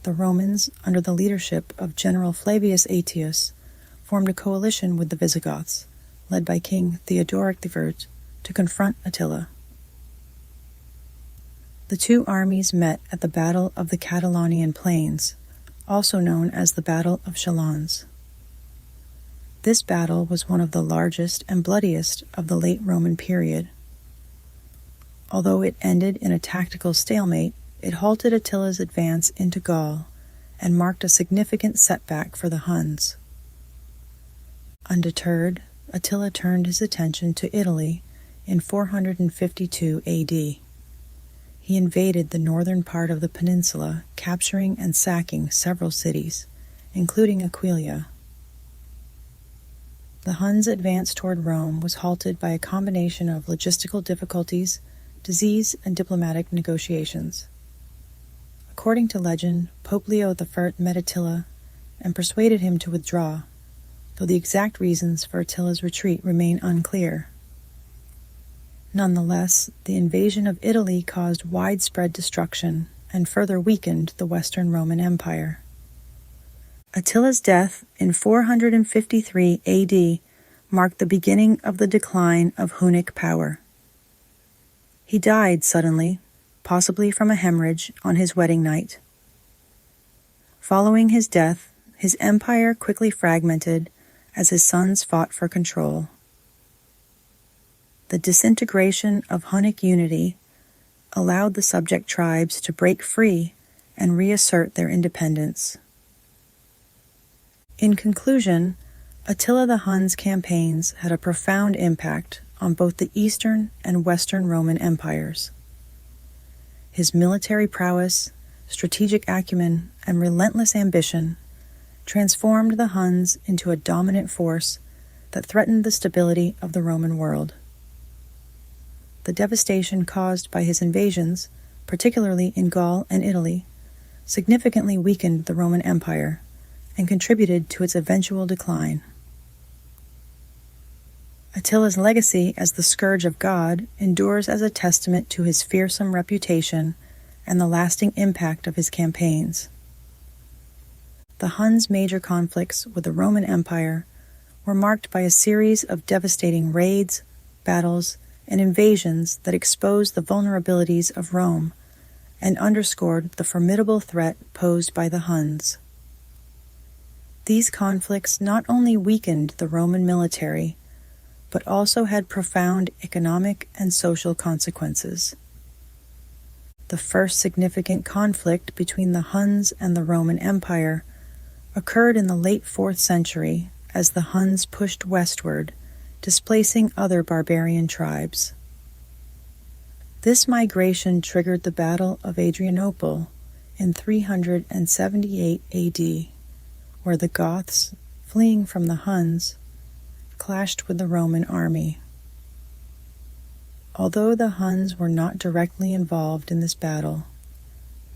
The Romans, under the leadership of General Flavius Aetius, formed a coalition with the Visigoths, led by King Theodoric I, to confront Attila. The two armies met at the Battle of the Catalaunian Plains, also known as the Battle of Chalons. This battle was one of the largest and bloodiest of the late Roman period. Although it ended in a tactical stalemate, it halted Attila's advance into Gaul and marked a significant setback for the Huns. Undeterred, Attila turned his attention to Italy in 452 AD. He invaded the northern part of the peninsula, capturing and sacking several cities, including Aquileia. The Huns' advance toward Rome was halted by a combination of logistical difficulties, disease, and diplomatic negotiations. According to legend, Pope Leo I met Attila and persuaded him to withdraw, though the exact reasons for Attila's retreat remain unclear. Nonetheless, the invasion of Italy caused widespread destruction and further weakened the Western Roman Empire. Attila's death in 453 AD marked the beginning of the decline of Hunnic power. He died suddenly, possibly from a hemorrhage, on his wedding night. Following his death, his empire quickly fragmented as his sons fought for control. The disintegration of Hunnic unity allowed the subject tribes to break free and reassert their independence. In conclusion, Attila the Hun's campaigns had a profound impact on both the Eastern and Western Roman empires. His military prowess, strategic acumen, and relentless ambition transformed the Huns into a dominant force that threatened the stability of the Roman world. The devastation caused by his invasions, particularly in Gaul and Italy, significantly weakened the Roman Empire and contributed to its eventual decline. Attila's legacy as the scourge of God endures as a testament to his fearsome reputation and the lasting impact of his campaigns. The Huns' major conflicts with the Roman Empire were marked by a series of devastating raids, battles, and invasions that exposed the vulnerabilities of Rome and underscored the formidable threat posed by the Huns. These conflicts not only weakened the Roman military, but also had profound economic and social consequences. The first significant conflict between the Huns and the Roman Empire occurred in the late 4th century as the Huns pushed westward, displacing other barbarian tribes. This migration triggered the Battle of Adrianople in 378 AD, where the Goths, fleeing from the Huns, clashed with the Roman army. Although the Huns were not directly involved in this battle,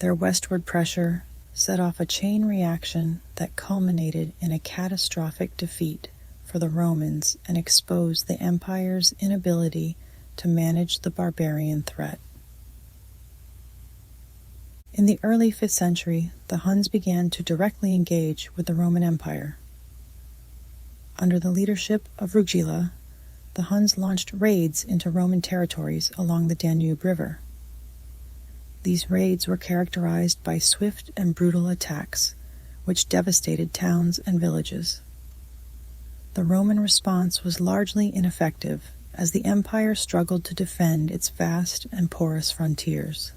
their westward pressure set off a chain reaction that culminated in a catastrophic defeat for the Romans and exposed the empire's inability to manage the barbarian threat. In the early 5th century, the Huns began to directly engage with the Roman Empire. Under the leadership of Rugila, the Huns launched raids into Roman territories along the Danube River. These raids were characterized by swift and brutal attacks, which devastated towns and villages. The Roman response was largely ineffective, as the empire struggled to defend its vast and porous frontiers.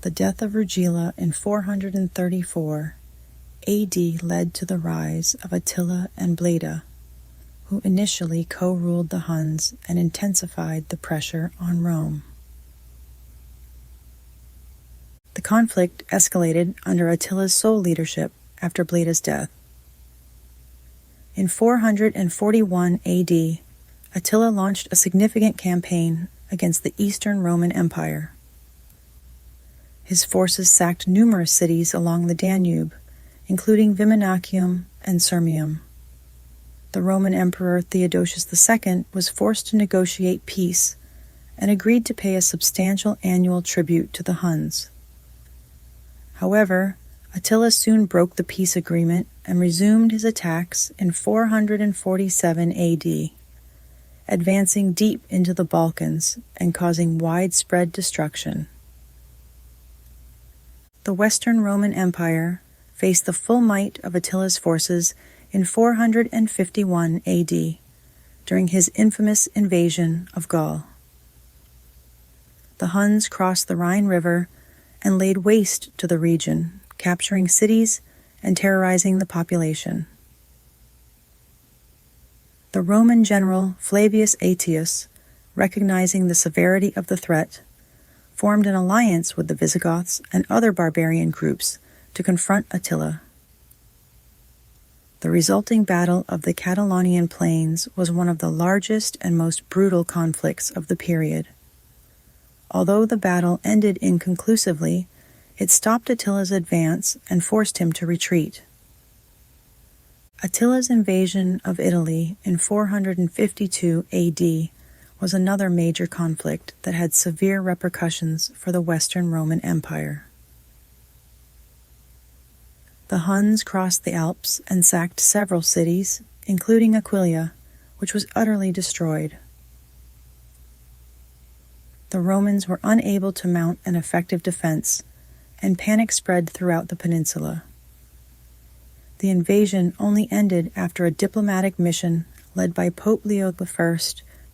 The death of Rugila in 434 AD led to the rise of Attila and Bleda, who initially co-ruled the Huns and intensified the pressure on Rome. The conflict escalated under Attila's sole leadership after Bleda's death. In 441 AD, Attila launched a significant campaign against the Eastern Roman Empire. His forces sacked numerous cities along the Danube, including Viminacium and Sirmium. The Roman Emperor Theodosius II was forced to negotiate peace and agreed to pay a substantial annual tribute to the Huns. However, Attila soon broke the peace agreement and resumed his attacks in 447 AD, advancing deep into the Balkans and causing widespread destruction. The Western Roman Empire faced the full might of Attila's forces in 451 AD, during his infamous invasion of Gaul. The Huns crossed the Rhine River and laid waste to the region, capturing cities and terrorizing the population. The Roman general Flavius Aetius, recognizing the severity of the threat, formed an alliance with the Visigoths and other barbarian groups to confront Attila. The resulting Battle of the Catalaunian Plains was one of the largest and most brutal conflicts of the period. Although the battle ended inconclusively, it stopped Attila's advance and forced him to retreat. Attila's invasion of Italy in 452 AD was another major conflict that had severe repercussions for the Western Roman Empire. The Huns crossed the Alps and sacked several cities, including Aquileia, which was utterly destroyed. The Romans were unable to mount an effective defense, and panic spread throughout the peninsula. The invasion only ended after a diplomatic mission led by Pope Leo I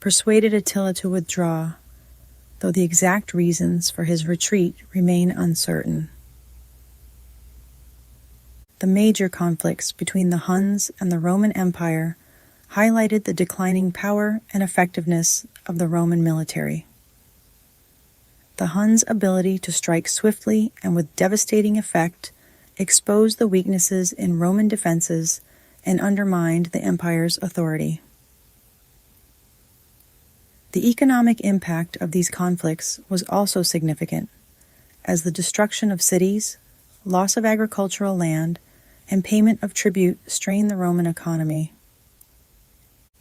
persuaded Attila to withdraw, though the exact reasons for his retreat remain uncertain. The major conflicts between the Huns and the Roman Empire highlighted the declining power and effectiveness of the Roman military. The Huns' ability to strike swiftly and with devastating effect exposed the weaknesses in Roman defenses and undermined the empire's authority. The economic impact of these conflicts was also significant, as the destruction of cities, loss of agricultural land, and payment of tribute strained the Roman economy.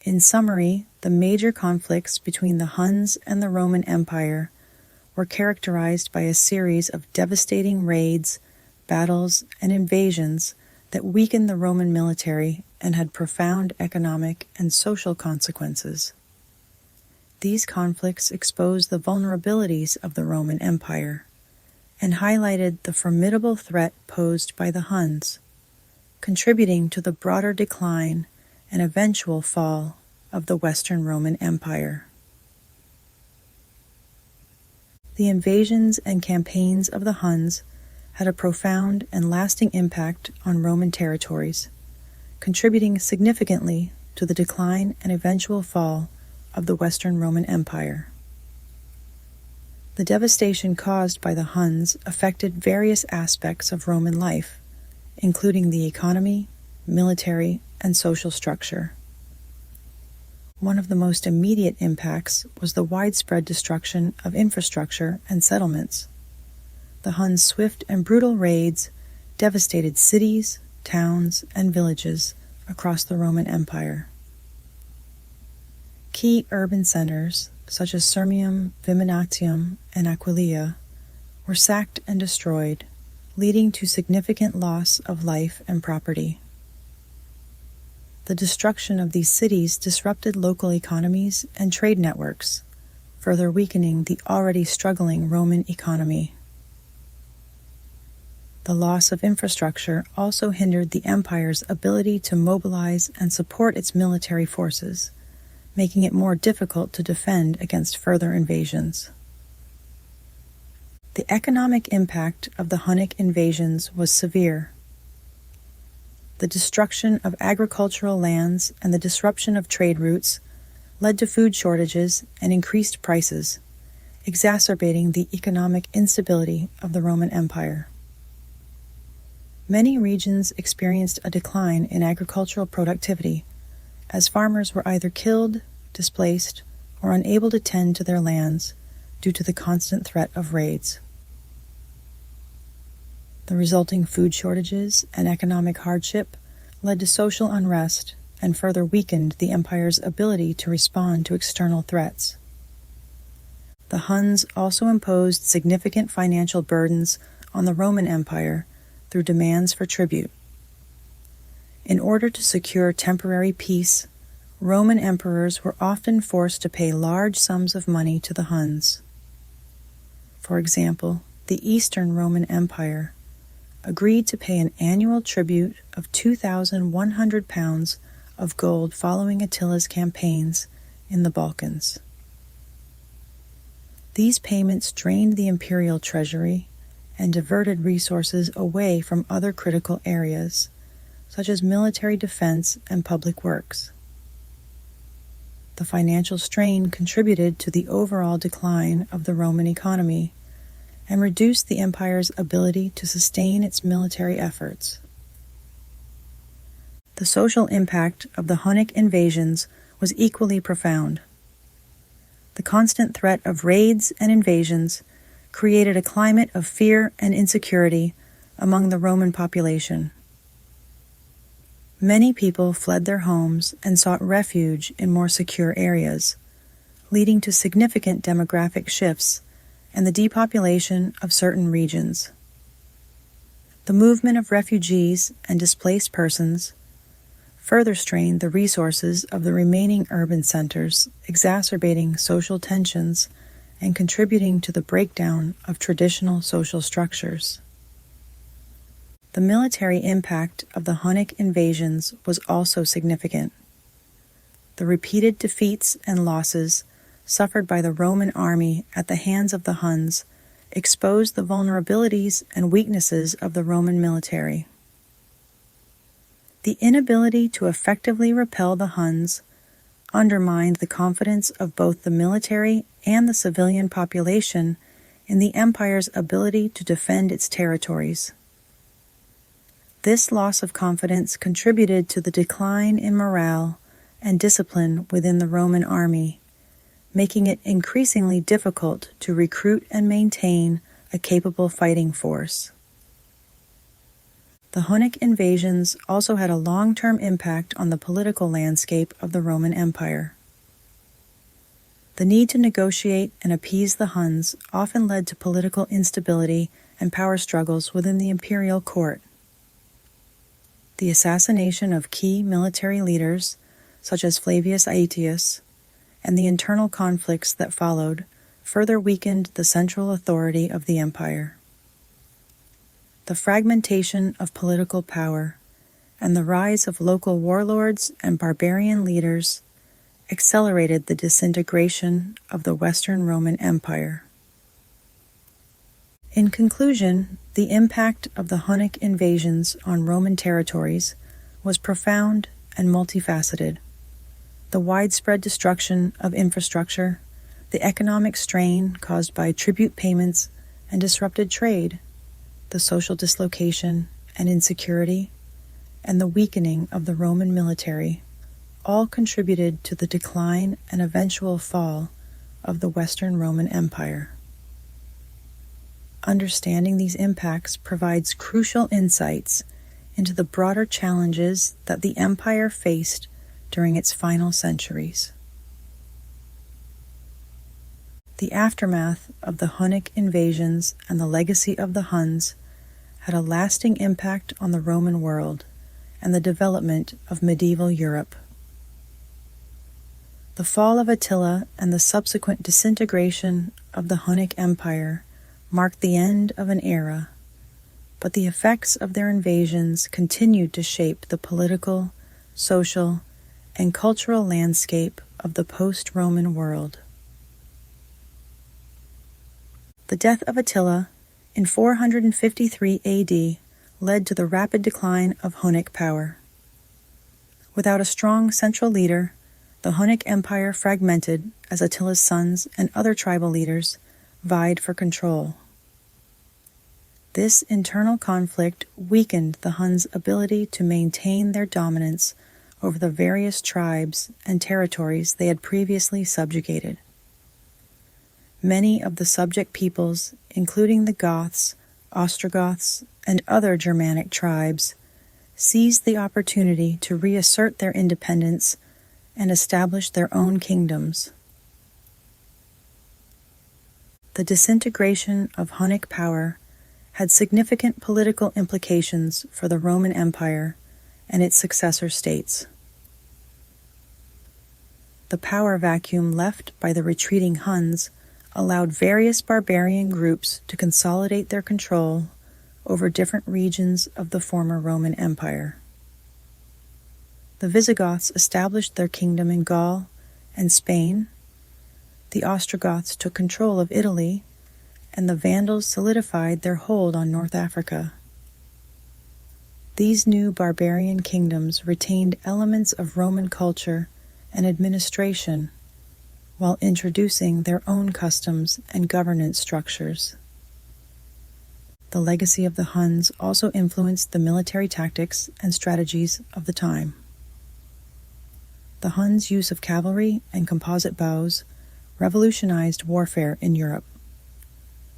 In summary, the major conflicts between the Huns and the Roman Empire were characterized by a series of devastating raids, battles, and invasions that weakened the Roman military and had profound economic and social consequences. These conflicts exposed the vulnerabilities of the Roman Empire and highlighted the formidable threat posed by the Huns, contributing to the broader decline and eventual fall of the Western Roman Empire. The invasions and campaigns of the Huns had a profound and lasting impact on Roman territories, contributing significantly to the decline and eventual fall of the Western Roman Empire. The devastation caused by the Huns affected various aspects of Roman life, including the economy, military, and social structure. One of the most immediate impacts was the widespread destruction of infrastructure and settlements. The Huns' swift and brutal raids devastated cities, towns, and villages across the Roman Empire. Key urban centers, such as Sirmium, Viminatium, and Aquileia, were sacked and destroyed, leading to significant loss of life and property. The destruction of these cities disrupted local economies and trade networks, further weakening the already struggling Roman economy. The loss of infrastructure also hindered the empire's ability to mobilize and support its military forces, making it more difficult to defend against further invasions. The economic impact of the Hunnic invasions was severe. The destruction of agricultural lands and the disruption of trade routes led to food shortages and increased prices, exacerbating the economic instability of the Roman Empire. Many regions experienced a decline in agricultural productivity, as farmers were either killed, displaced, or unable to tend to their lands due to the constant threat of raids. The resulting food shortages and economic hardship led to social unrest and further weakened the empire's ability to respond to external threats. The Huns also imposed significant financial burdens on the Roman Empire through demands for tribute. In order to secure temporary peace, Roman emperors were often forced to pay large sums of money to the Huns. For example, the Eastern Roman Empire agreed to pay an annual tribute of 2,100 pounds of gold following Attila's campaigns in the Balkans. These payments drained the imperial treasury and diverted resources away from other critical areas, such as military defense and public works. The financial strain contributed to the overall decline of the Roman economy and reduced the empire's ability to sustain its military efforts. The social impact of the Hunnic invasions was equally profound. The constant threat of raids and invasions created a climate of fear and insecurity among the Roman population. Many people fled their homes and sought refuge in more secure areas, leading to significant demographic shifts and the depopulation of certain regions. The movement of refugees and displaced persons further strained the resources of the remaining urban centers, exacerbating social tensions and contributing to the breakdown of traditional social structures. The military impact of the Hunnic invasions was also significant. The repeated defeats and losses suffered by the Roman army at the hands of the Huns exposed the vulnerabilities and weaknesses of the Roman military. The inability to effectively repel the Huns undermined the confidence of both the military and the civilian population in the empire's ability to defend its territories. This loss of confidence contributed to the decline in morale and discipline within the Roman army, making it increasingly difficult to recruit and maintain a capable fighting force. The Hunnic invasions also had a long-term impact on the political landscape of the Roman Empire. The need to negotiate and appease the Huns often led to political instability and power struggles within the imperial court. The assassination of key military leaders, such as Flavius Aetius, and the internal conflicts that followed further weakened the central authority of the empire. The fragmentation of political power and the rise of local warlords and barbarian leaders accelerated the disintegration of the Western Roman Empire. In conclusion, the impact of the Hunnic invasions on Roman territories was profound and multifaceted. The widespread destruction of infrastructure, the economic strain caused by tribute payments and disrupted trade, the social dislocation and insecurity, and the weakening of the Roman military all contributed to the decline and eventual fall of the Western Roman Empire. Understanding these impacts provides crucial insights into the broader challenges that the empire faced during its final centuries. The aftermath of the Hunnic invasions and the legacy of the Huns had a lasting impact on the Roman world and the development of medieval Europe. The fall of Attila and the subsequent disintegration of the Hunnic Empire marked the end of an era, but the effects of their invasions continued to shape the political, social, and cultural landscape of the post-Roman world. The death of Attila in 453 AD led to the rapid decline of Hunnic power. Without a strong central leader, the Hunnic Empire fragmented as Attila's sons and other tribal leaders vied for control. This internal conflict weakened the Huns' ability to maintain their dominance over the various tribes and territories they had previously subjugated. Many of the subject peoples, including the Goths, Ostrogoths, and other Germanic tribes, seized the opportunity to reassert their independence and establish their own kingdoms. The disintegration of Hunnic power had significant political implications for the Roman Empire and its successor states. The power vacuum left by the retreating Huns allowed various barbarian groups to consolidate their control over different regions of the former Roman Empire. The Visigoths established their kingdom in Gaul and Spain, the Ostrogoths took control of Italy, and the Vandals solidified their hold on North Africa. These new barbarian kingdoms retained elements of Roman culture and administration, while introducing their own customs and governance structures. The legacy of the Huns also influenced the military tactics and strategies of the time. The Huns' use of cavalry and composite bows revolutionized warfare in Europe.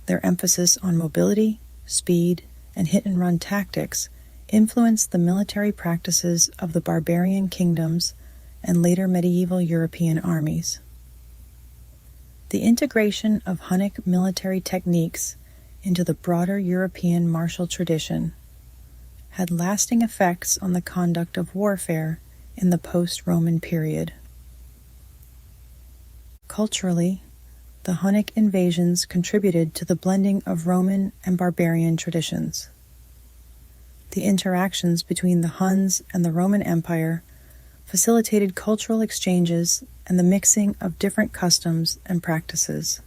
Their emphasis on mobility, speed, and hit-and-run tactics influenced the military practices of the barbarian kingdoms and later medieval European armies. The integration of Hunnic military techniques into the broader European martial tradition had lasting effects on the conduct of warfare in the post-Roman period. Culturally, the Hunnic invasions contributed to the blending of Roman and barbarian traditions. The interactions between the Huns and the Roman Empire facilitated cultural exchanges and the mixing of different customs and practices.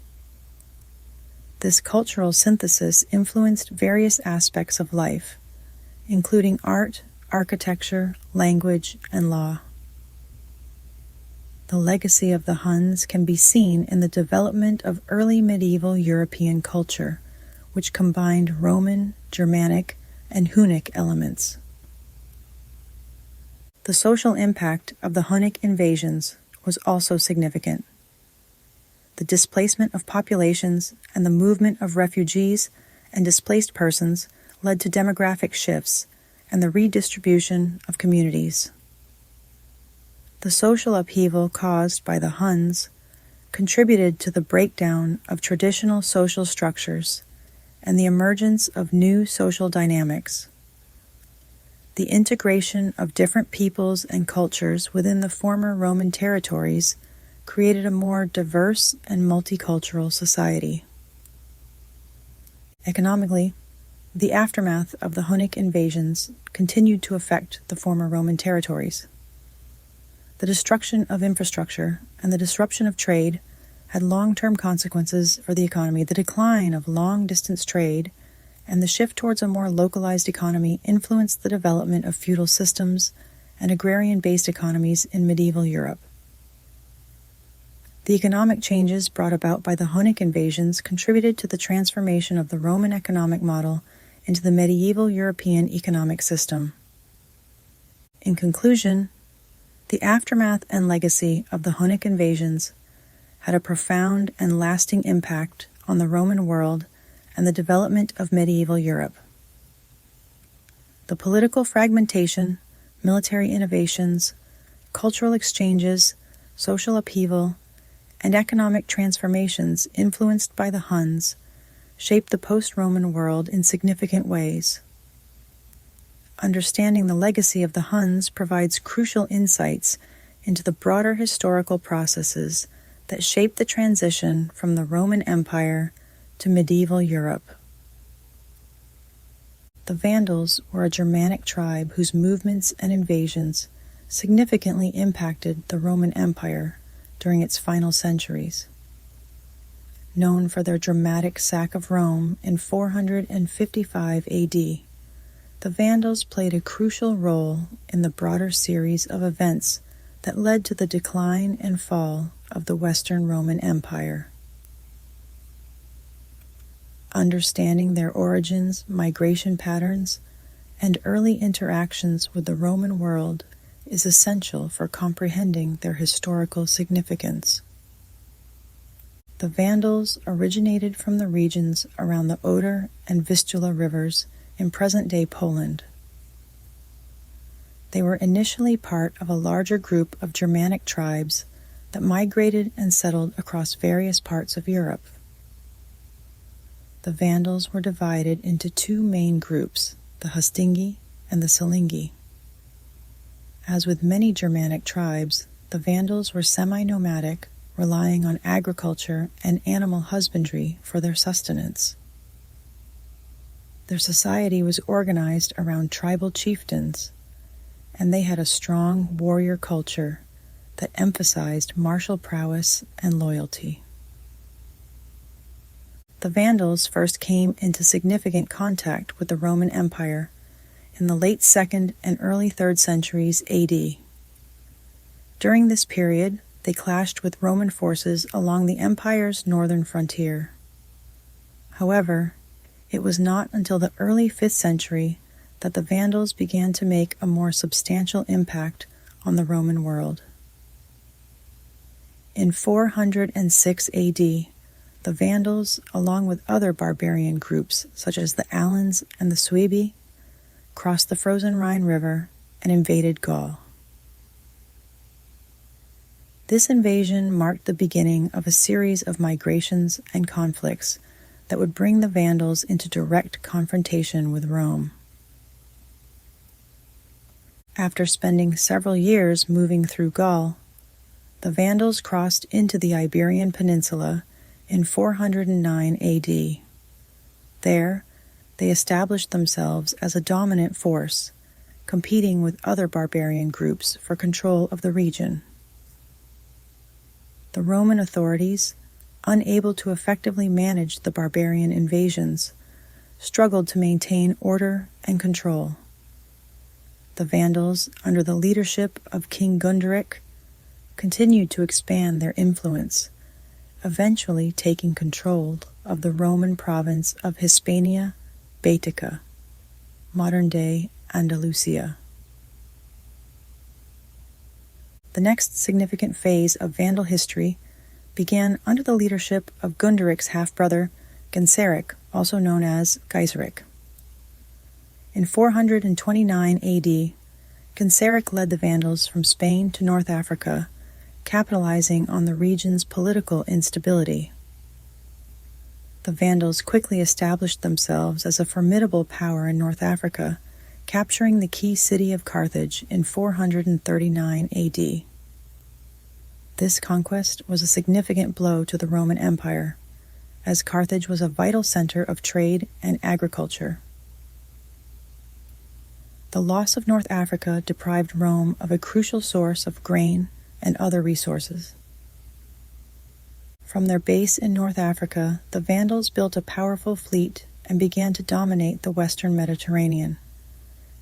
This cultural synthesis influenced various aspects of life, including art, architecture, language, and law. The legacy of the Huns can be seen in the development of early medieval European culture, which combined Roman, Germanic, and Hunnic elements. The social impact of the Hunnic invasions was also significant. The displacement of populations and the movement of refugees and displaced persons led to demographic shifts and the redistribution of communities. The social upheaval caused by the Huns contributed to the breakdown of traditional social structures and the emergence of new social dynamics. The integration of different peoples and cultures within the former Roman territories created a more diverse and multicultural society. Economically, the aftermath of the Hunnic invasions continued to affect the former Roman territories. The destruction of infrastructure and the disruption of trade had long-term consequences for the economy. The decline of long-distance trade and the shift towards a more localized economy influenced the development of feudal systems and agrarian-based economies in medieval Europe. The economic changes brought about by the Hunnic invasions contributed to the transformation of the Roman economic model into the medieval European economic system. In conclusion, the aftermath and legacy of the Hunnic invasions had a profound and lasting impact on the Roman world and the development of medieval Europe. The political fragmentation, military innovations, cultural exchanges, social upheaval, and economic transformations influenced by the Huns shaped the post-Roman world in significant ways. Understanding the legacy of the Huns provides crucial insights into the broader historical processes that shaped the transition from the Roman Empire to medieval Europe. The Vandals were a Germanic tribe whose movements and invasions significantly impacted the Roman Empire during its final centuries. Known for their dramatic sack of Rome in 455 AD, the Vandals played a crucial role in the broader series of events that led to the decline and fall of the Western Roman Empire. Understanding their origins, migration patterns, and early interactions with the Roman world is essential for comprehending their historical significance. The Vandals originated from the regions around the Oder and Vistula rivers in present-day Poland. They were initially part of a larger group of Germanic tribes that migrated and settled across various parts of Europe. The Vandals were divided into two main groups, the Hastingi and the Silingi. As with many Germanic tribes, the Vandals were semi-nomadic, relying on agriculture and animal husbandry for their sustenance. Their society was organized around tribal chieftains, and they had a strong warrior culture that emphasized martial prowess and loyalty. The Vandals first came into significant contact with the Roman Empire in the late 2nd and early 3rd centuries AD. During this period, they clashed with Roman forces along the empire's northern frontier. However, it was not until the early 5th century that the Vandals began to make a more substantial impact on the Roman world. In 406 AD, the Vandals, along with other barbarian groups such as the Alans and the Suebi, crossed the frozen Rhine River and invaded Gaul. This invasion marked the beginning of a series of migrations and conflicts that would bring the Vandals into direct confrontation with Rome. After spending several years moving through Gaul, the Vandals crossed into the Iberian Peninsula in 409 AD. There, they established themselves as a dominant force, competing with other barbarian groups for control of the region. The Roman authorities, unable to effectively manage the barbarian invasions, struggled to maintain order and control. The Vandals, under the leadership of King Gunderic, continued to expand their influence, eventually taking control of the Roman province of Hispania Baetica, modern-day Andalusia. The next significant phase of Vandal history began under the leadership of Gunderic's half-brother, Genseric, also known as Gaiseric. In 429 AD, Genseric led the Vandals from Spain to North Africa, capitalizing on the region's political instability. The Vandals quickly established themselves as a formidable power in North Africa, capturing the key city of Carthage in 439 AD. This conquest was a significant blow to the Roman Empire, as Carthage was a vital center of trade and agriculture. The loss of North Africa deprived Rome of a crucial source of grain and other resources. From their base in North Africa, the Vandals built a powerful fleet and began to dominate the western Mediterranean.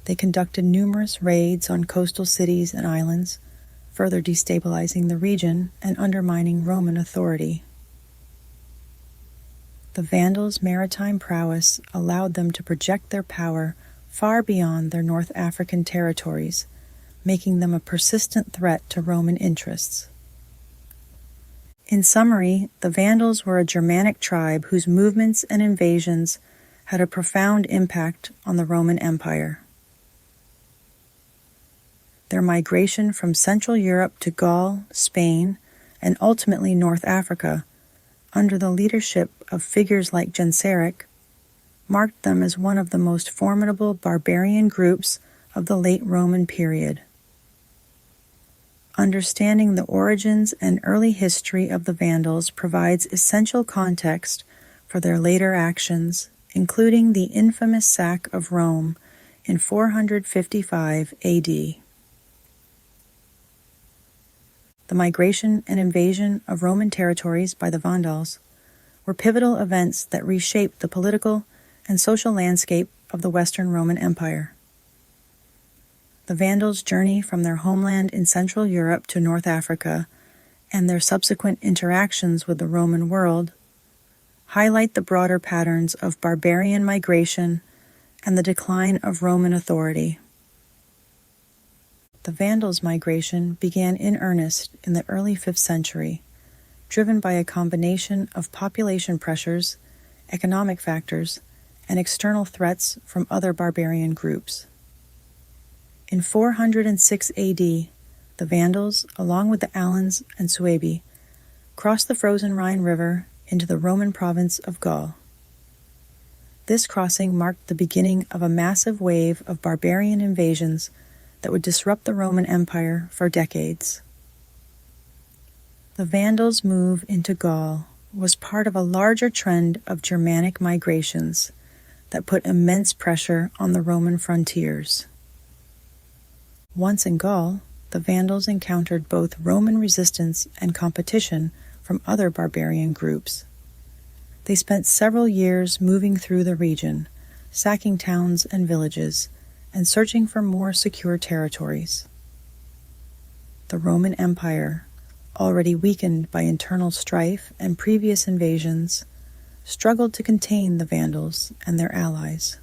They conducted numerous raids on coastal cities and islands, further destabilizing the region and undermining Roman authority. The Vandals' maritime prowess allowed them to project their power far beyond their North African territories, making them a persistent threat to Roman interests. In summary, the Vandals were a Germanic tribe whose movements and invasions had a profound impact on the Roman Empire. Their migration from Central Europe to Gaul, Spain, and ultimately North Africa, under the leadership of figures like Genseric, marked them as one of the most formidable barbarian groups of the late Roman period. Understanding the origins and early history of the Vandals provides essential context for their later actions, including the infamous sack of Rome in 455 AD. The migration and invasion of Roman territories by the Vandals were pivotal events that reshaped the political and social landscape of the Western Roman Empire. The Vandals' journey from their homeland in Central Europe to North Africa and their subsequent interactions with the Roman world highlight the broader patterns of barbarian migration and the decline of Roman authority. The Vandals' migration began in earnest in the early 5th century, driven by a combination of population pressures, economic factors, and external threats from other barbarian groups. In 406 AD, the Vandals, along with the Alans and Suebi, crossed the frozen Rhine River into the Roman province of Gaul. This crossing marked the beginning of a massive wave of barbarian invasions that would disrupt the Roman Empire for decades. The Vandals' move into Gaul was part of a larger trend of Germanic migrations that put immense pressure on the Roman frontiers. Once in Gaul, the Vandals encountered both Roman resistance and competition from other barbarian groups. They spent several years moving through the region, sacking towns and villages, and searching for more secure territories. The Roman Empire, already weakened by internal strife and previous invasions, struggled to contain the Vandals and their allies.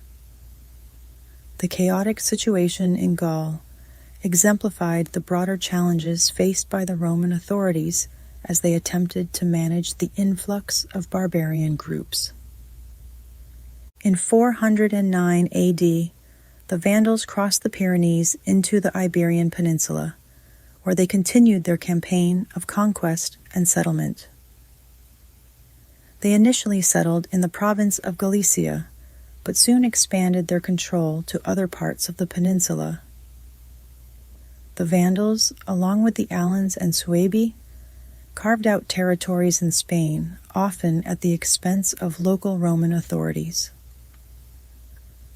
The chaotic situation in Gaul exemplified the broader challenges faced by the Roman authorities as they attempted to manage the influx of barbarian groups. In 409 AD, the Vandals crossed the Pyrenees into the Iberian Peninsula, where they continued their campaign of conquest and settlement. They initially settled in the province of Galicia, but soon expanded their control to other parts of the peninsula. The Vandals, along with the Alans and Suebi, carved out territories in Spain, often at the expense of local Roman authorities.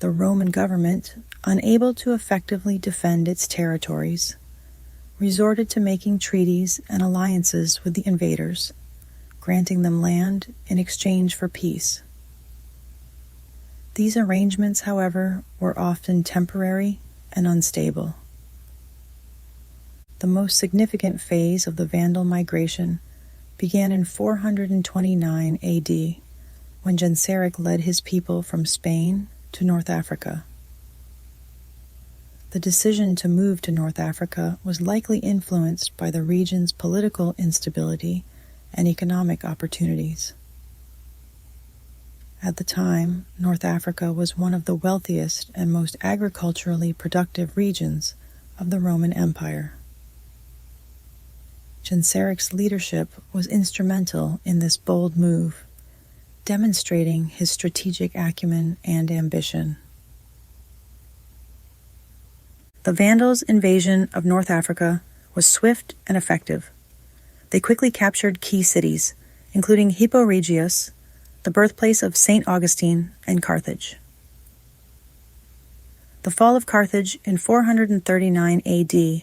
The Roman government, unable to effectively defend its territories, resorted to making treaties and alliances with the invaders, granting them land in exchange for peace. These arrangements, however, were often temporary and unstable. The most significant phase of the Vandal migration began in 429 AD, when Genseric led his people from Spain to North Africa. The decision to move to North Africa was likely influenced by the region's political instability and economic opportunities. At the time, North Africa was one of the wealthiest and most agriculturally productive regions of the Roman Empire. Genseric's leadership was instrumental in this bold move, demonstrating his strategic acumen and ambition. The Vandals' invasion of North Africa was swift and effective. They quickly captured key cities, including Hippo Regius, the birthplace of St. Augustine, and Carthage. The fall of Carthage in 439 AD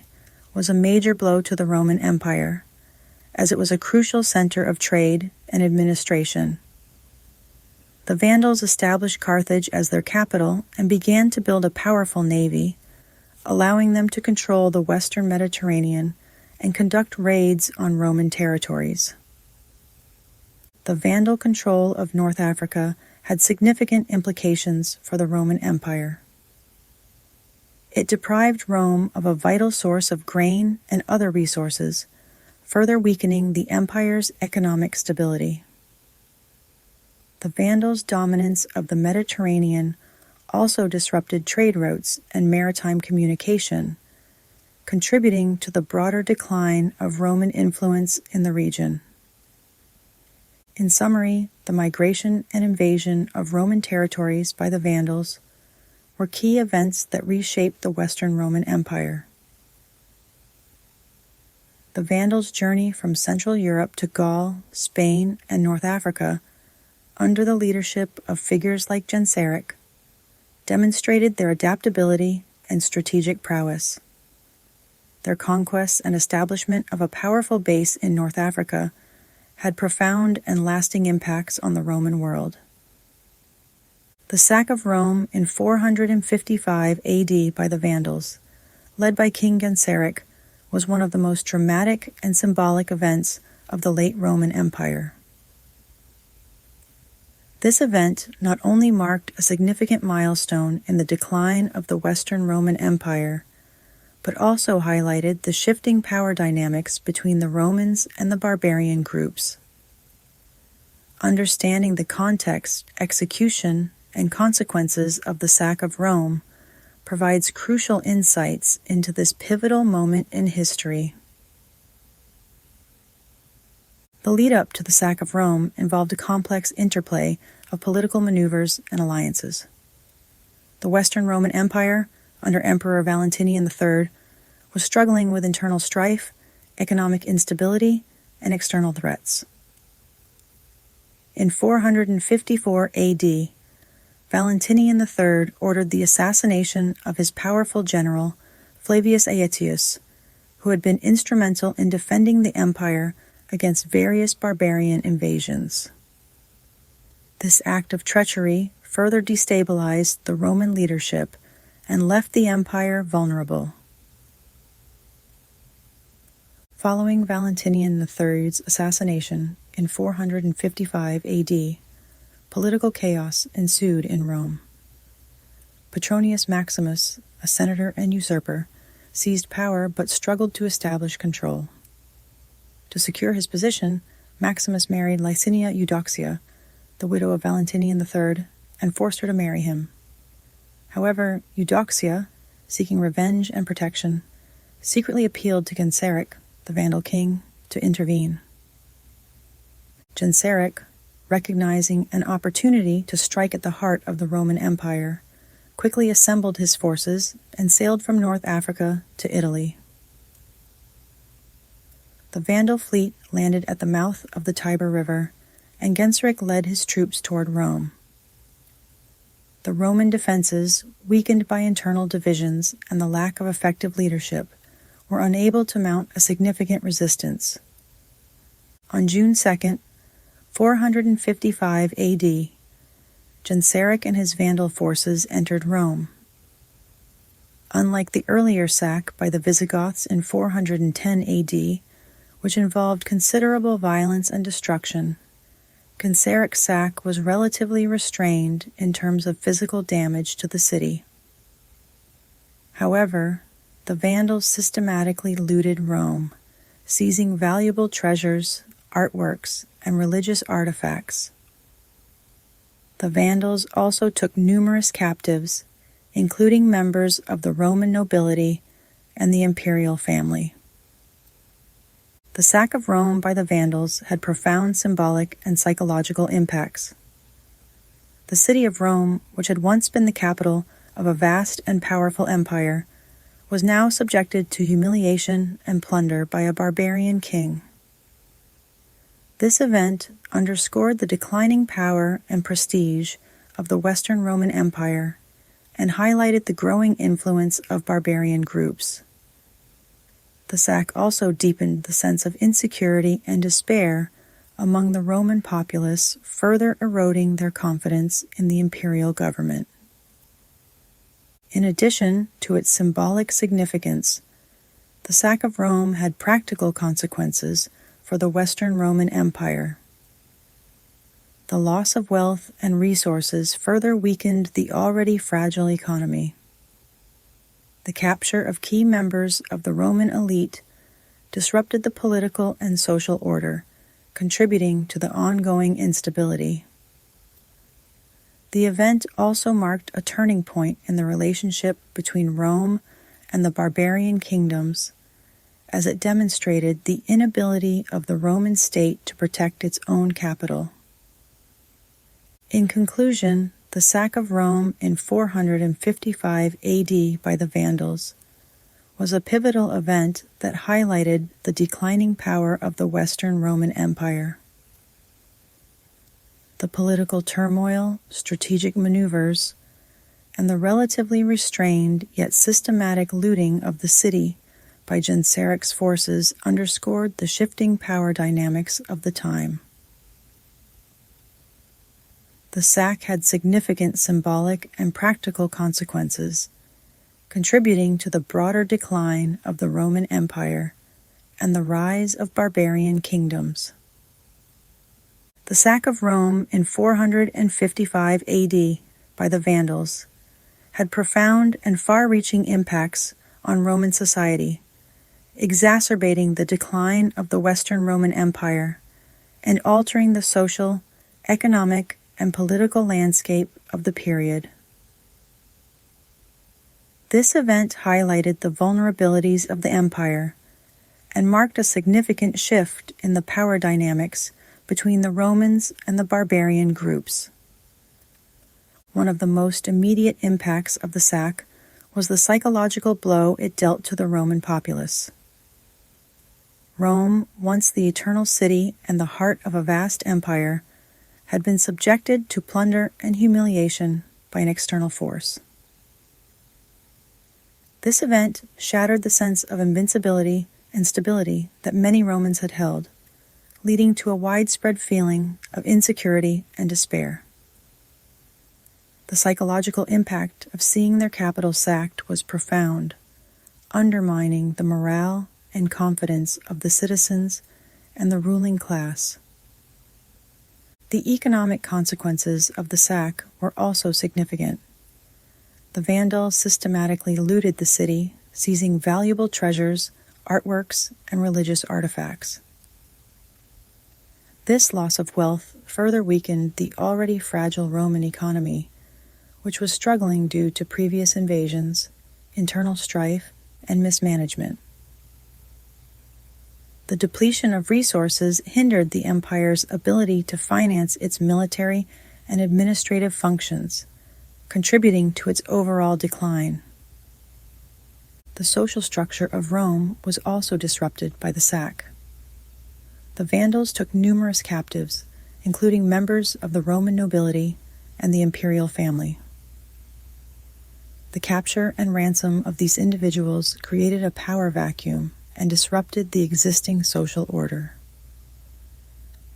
was a major blow to the Roman Empire, as it was a crucial center of trade and administration. The Vandals established Carthage as their capital and began to build a powerful navy, allowing them to control the western Mediterranean and conduct raids on Roman territories. The Vandal control of North Africa had significant implications for the Roman Empire. It deprived Rome of a vital source of grain and other resources, further weakening the empire's economic stability. The Vandals' dominance of the Mediterranean also disrupted trade routes and maritime communication, contributing to the broader decline of Roman influence in the region. In summary, the migration and invasion of Roman territories by the Vandals were key events that reshaped the Western Roman Empire. The Vandals' journey from Central Europe to Gaul, Spain, and North Africa, under the leadership of figures like Genseric, demonstrated their adaptability and strategic prowess. Their conquests and establishment of a powerful base in North Africa had profound and lasting impacts on the Roman world. The sack of Rome in 455 AD by the Vandals, led by King Genseric, was one of the most dramatic and symbolic events of the late Roman Empire. This event not only marked a significant milestone in the decline of the Western Roman Empire, but also highlighted the shifting power dynamics between the Romans and the barbarian groups. Understanding the context, execution, and consequences of the sack of Rome provides crucial insights into this pivotal moment in history. The lead-up to the sack of Rome involved a complex interplay of political maneuvers and alliances. The Western Roman Empire, under Emperor Valentinian III, was struggling with internal strife, economic instability, and external threats. In 454 AD, Valentinian III ordered the assassination of his powerful general, Flavius Aetius, who had been instrumental in defending the empire against various barbarian invasions. This act of treachery further destabilized the Roman leadership and left the empire vulnerable. Following Valentinian III's assassination in 455 AD, political chaos ensued in Rome. Petronius Maximus, a senator and usurper, seized power but struggled to establish control. To secure his position, Maximus married Licinia Eudoxia, the widow of Valentinian III, and forced her to marry him. However, Eudoxia, seeking revenge and protection, secretly appealed to Genseric, the Vandal king, to intervene. Genseric, recognizing an opportunity to strike at the heart of the Roman Empire, quickly assembled his forces and sailed from North Africa to Italy. the Vandal fleet landed at the mouth of the Tiber River, and Genseric led his troops toward Rome. The Roman defenses, weakened by internal divisions and the lack of effective leadership, were unable to mount a significant resistance. On June 2nd, 455 AD, Genseric and his Vandal forces entered Rome. Unlike the earlier sack by the Visigoths in 410 AD, which involved considerable violence and destruction, Genseric's sack was relatively restrained in terms of physical damage to the city. However, the Vandals systematically looted Rome, seizing valuable treasures, artworks, and religious artifacts. The Vandals also took numerous captives, including members of the Roman nobility and the imperial family. The sack of Rome by the Vandals had profound symbolic and psychological impacts. The city of Rome, which had once been the capital of a vast and powerful empire, was now subjected to humiliation and plunder by a barbarian king. This event underscored the declining power and prestige of the Western Roman Empire and highlighted the growing influence of barbarian groups. The sack also deepened the sense of insecurity and despair among the Roman populace, further eroding their confidence in the imperial government. In addition to its symbolic significance, the sack of Rome had practical consequences for the Western Roman Empire. The loss of wealth and resources further weakened the already fragile economy. The capture of key members of the Roman elite disrupted the political and social order, contributing to the ongoing instability. The event also marked a turning point in the relationship between Rome and the barbarian kingdoms, as it demonstrated the inability of the Roman state to protect its own capital. In conclusion, the sack of Rome in 455 AD by the Vandals was a pivotal event that highlighted the declining power of the Western Roman Empire. The political turmoil, strategic maneuvers, and the relatively restrained yet systematic looting of the city by Genseric's forces underscored the shifting power dynamics of the time. The sack had significant symbolic and practical consequences, contributing to the broader decline of the Roman Empire and the rise of barbarian kingdoms. The sack of Rome in 455 AD by the Vandals had profound and far-reaching impacts on Roman society, exacerbating the decline of the Western Roman Empire and altering the social, economic, and political landscape of the period. This event highlighted the vulnerabilities of the empire and marked a significant shift in the power dynamics between the Romans and the barbarian groups. One of the most immediate impacts of the sack was the psychological blow it dealt to the Roman populace. Rome, once the eternal city and the heart of a vast empire, had been subjected to plunder and humiliation by an external force. This event shattered the sense of invincibility and stability that many Romans had held, leading to a widespread feeling of insecurity and despair. The psychological impact of seeing their capital sacked was profound, undermining the morale and confidence of the citizens and the ruling class. The economic consequences of the sack were also significant. The Vandals systematically looted the city, seizing valuable treasures, artworks, and religious artifacts. This loss of wealth further weakened the already fragile Roman economy, which was struggling due to previous invasions, internal strife, and mismanagement. The depletion of resources hindered the empire's ability to finance its military and administrative functions, contributing to its overall decline. The social structure of Rome was also disrupted by the sack. The Vandals took numerous captives, including members of the Roman nobility and the imperial family. The capture and ransom of these individuals created a power vacuum and disrupted the existing social order.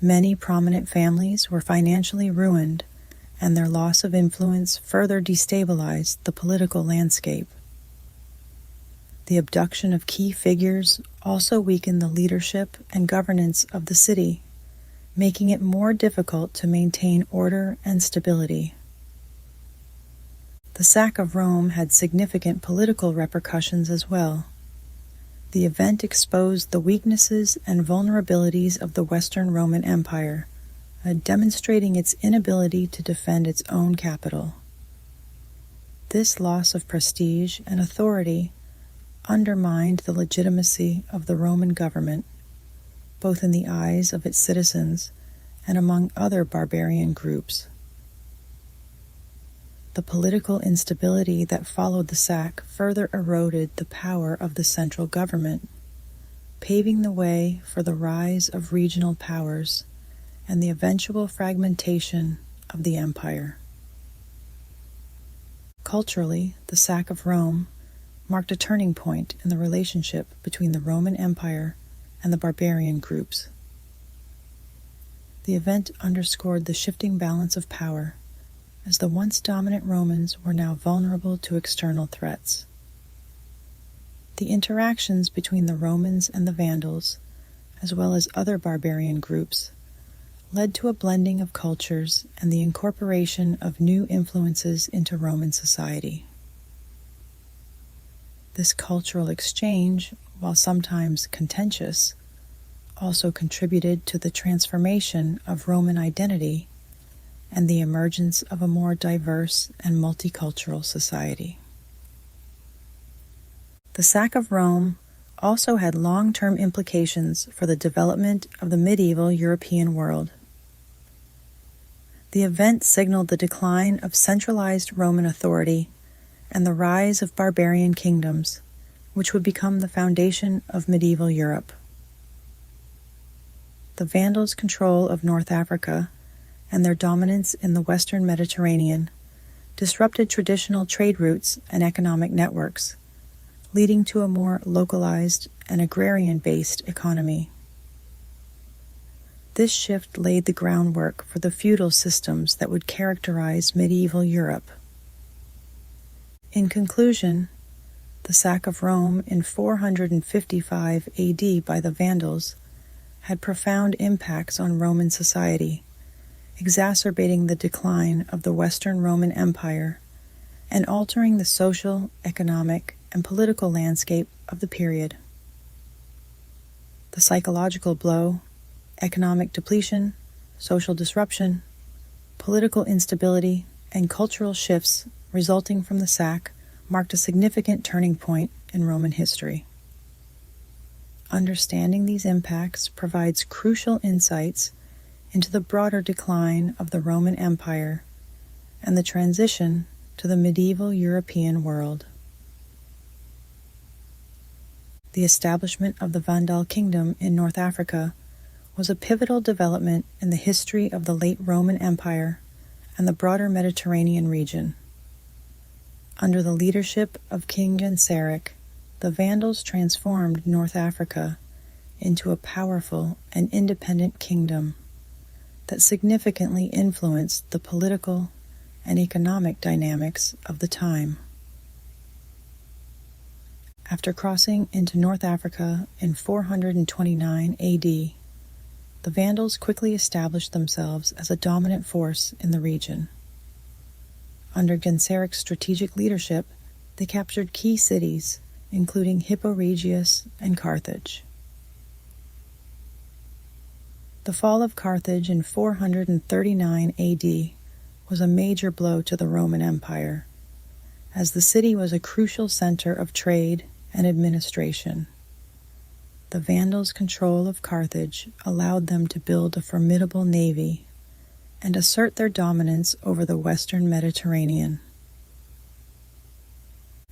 Many prominent families were financially ruined, and their loss of influence further destabilized the political landscape. The abduction of key figures also weakened the leadership and governance of the city, making it more difficult to maintain order and stability. The sack of Rome had significant political repercussions as well. The event exposed the weaknesses and vulnerabilities of the Western Roman Empire, demonstrating its inability to defend its own capital. This loss of prestige and authority undermined the legitimacy of the Roman government, both in the eyes of its citizens and among other barbarian groups. The political instability that followed the sack further eroded the power of the central government, paving the way for the rise of regional powers and the eventual fragmentation of the empire. Culturally, the sack of Rome marked a turning point in the relationship between the Roman Empire and the barbarian groups. The event underscored the shifting balance of power, as the once dominant Romans were now vulnerable to external threats. The interactions between the Romans and the Vandals, as well as other barbarian groups, led to a blending of cultures and the incorporation of new influences into Roman society. This cultural exchange, while sometimes contentious, also contributed to the transformation of Roman identity and the emergence of a more diverse and multicultural society. The sack of Rome also had long-term implications for the development of the medieval European world. The event signaled the decline of centralized Roman authority and the rise of barbarian kingdoms, which would become the foundation of medieval Europe. The Vandals' control of North Africa and their dominance in the Western Mediterranean disrupted traditional trade routes and economic networks, leading to a more localized and agrarian-based economy. This shift laid the groundwork for the feudal systems that would characterize medieval Europe. In conclusion, the sack of Rome in 455 AD by the Vandals had profound impacts on Roman society, exacerbating the decline of the Western Roman Empire and altering the social, economic, and political landscape of the period. The psychological blow, economic depletion, social disruption, political instability, and cultural shifts resulting from the sack marked a significant turning point in Roman history. Understanding these impacts provides crucial insights into the broader decline of the Roman Empire and the transition to the medieval European world. The establishment of the Vandal kingdom in North Africa was a pivotal development in the history of the late Roman Empire and the broader Mediterranean region. Under the leadership of King Genseric, the Vandals transformed North Africa into a powerful and independent kingdom that significantly influenced the political and economic dynamics of the time. After crossing into North Africa in 429 AD, the Vandals quickly established themselves as a dominant force in the region. Under Genseric's strategic leadership, they captured key cities, including Hippo Regius and Carthage. The fall of Carthage in 439 AD was a major blow to the Roman Empire, as the city was a crucial center of trade and administration. The Vandals' control of Carthage allowed them to build a formidable navy and assert their dominance over the Western Mediterranean.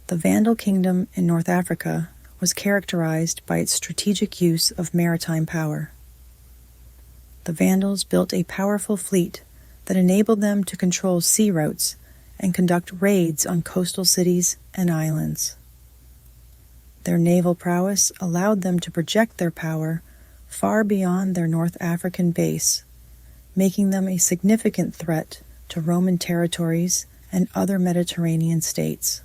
The Vandal kingdom in North Africa was characterized by its strategic use of maritime power. The Vandals built a powerful fleet that enabled them to control sea routes and conduct raids on coastal cities and islands. Their naval prowess allowed them to project their power far beyond their North African base, making them a significant threat to Roman territories and other Mediterranean states.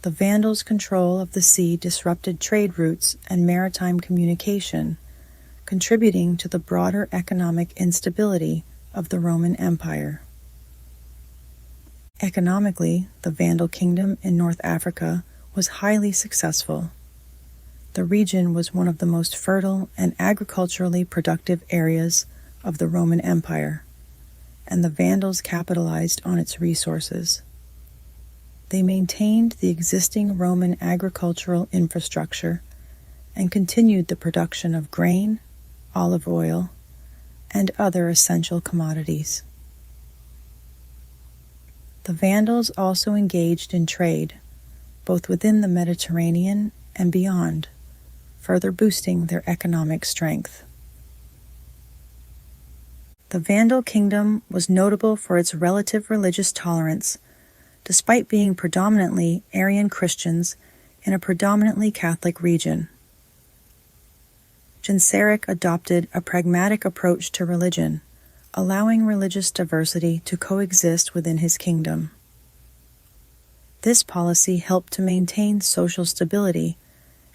The Vandals' control of the sea disrupted trade routes and maritime communication, contributing to the broader economic instability of the Roman Empire. Economically, the Vandal kingdom in North Africa was highly successful. The region was one of the most fertile and agriculturally productive areas of the Roman Empire, and the Vandals capitalized on its resources. They maintained the existing Roman agricultural infrastructure and continued the production of grain, olive oil, and other essential commodities. The Vandals also engaged in trade, both within the Mediterranean and beyond, further boosting their economic strength. The Vandal kingdom was notable for its relative religious tolerance, despite being predominantly Arian Christians in a predominantly Catholic region. Genseric adopted a pragmatic approach to religion, allowing religious diversity to coexist within his kingdom. This policy helped to maintain social stability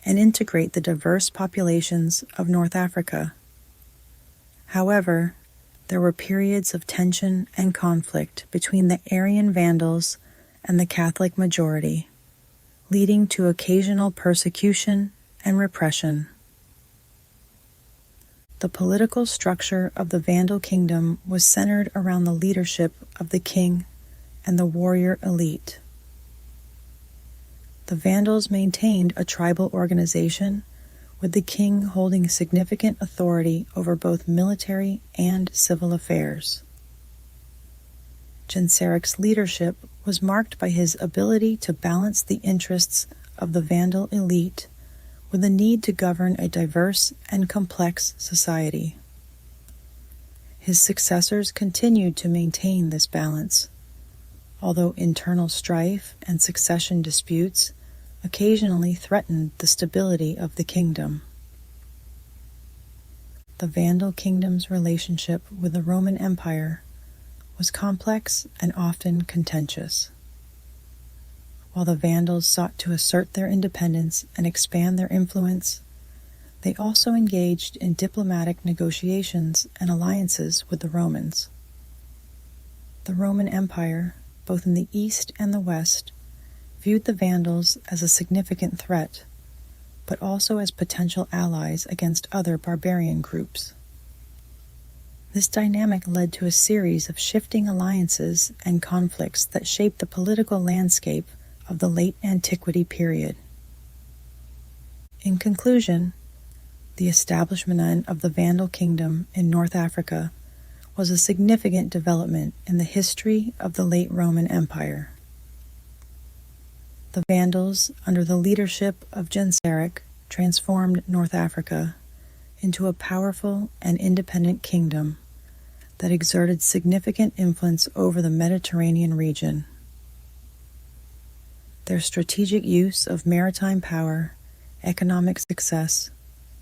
and integrate the diverse populations of North Africa. However, there were periods of tension and conflict between the Arian Vandals and the Catholic majority, leading to occasional persecution and repression. The political structure of the Vandal kingdom was centered around the leadership of the king and the warrior elite. The Vandals maintained a tribal organization, with the king holding significant authority over both military and civil affairs. Genseric's leadership was marked by his ability to balance the interests of the Vandal elite with the need to govern a diverse and complex society. His successors continued to maintain this balance, although internal strife and succession disputes occasionally threatened the stability of the kingdom. The Vandal kingdom's relationship with the Roman Empire was complex and often contentious. While the Vandals sought to assert their independence and expand their influence, they also engaged in diplomatic negotiations and alliances with the Romans. The Roman Empire, both in the East and the West, viewed the Vandals as a significant threat, but also as potential allies against other barbarian groups. This dynamic led to a series of shifting alliances and conflicts that shaped the political landscape of the late antiquity period. In conclusion, the establishment of the Vandal kingdom in North Africa was a significant development in the history of the late Roman Empire. The Vandals, under the leadership of Genseric, transformed North Africa into a powerful and independent kingdom that exerted significant influence over the Mediterranean region. Their strategic use of maritime power, economic success,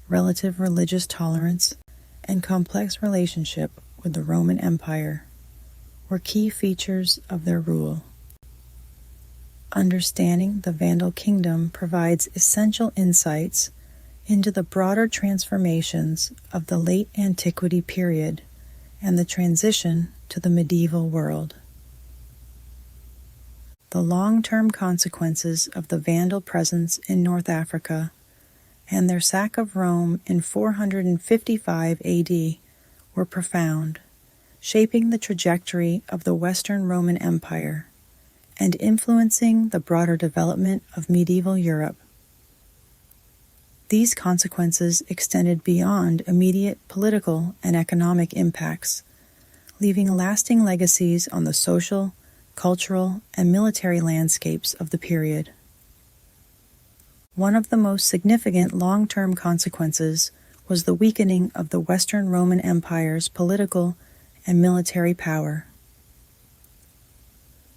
relative religious tolerance, and complex relationship with the Roman Empire were key features of their rule. Understanding the Vandal kingdom provides essential insights into the broader transformations of the late antiquity period and the transition to the medieval world. The long-term consequences of the Vandal presence in North Africa and their sack of Rome in 455 AD were profound, shaping the trajectory of the Western Roman Empire and influencing the broader development of medieval Europe. These consequences extended beyond immediate political and economic impacts, leaving lasting legacies on the social, cultural, and military landscapes of the period. One of the most significant long-term consequences was the weakening of the Western Roman Empire's political and military power.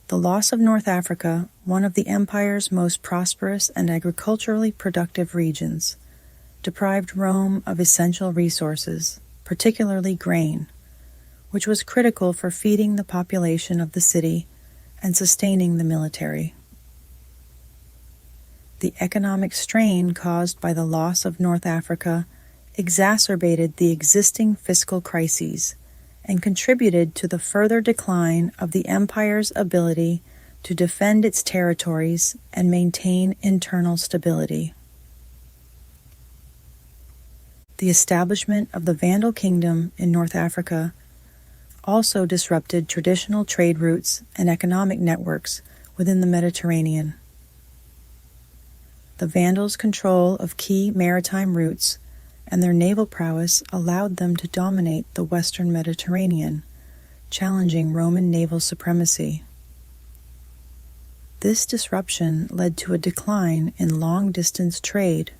The loss of North Africa, one of the empire's most prosperous and agriculturally productive regions, deprived Rome of essential resources, particularly grain, which was critical for feeding the population of the city and sustaining the military. The economic strain caused by the loss of North Africa exacerbated the existing fiscal crises and contributed to the further decline of the empire's ability to defend its territories and maintain internal stability. The establishment of the Vandal kingdom in North Africa also disrupted traditional trade routes and economic networks within the Mediterranean. The Vandals' control of key maritime routes and their naval prowess allowed them to dominate the western Mediterranean, challenging Roman naval supremacy. This disruption led to a decline in long-distance trade,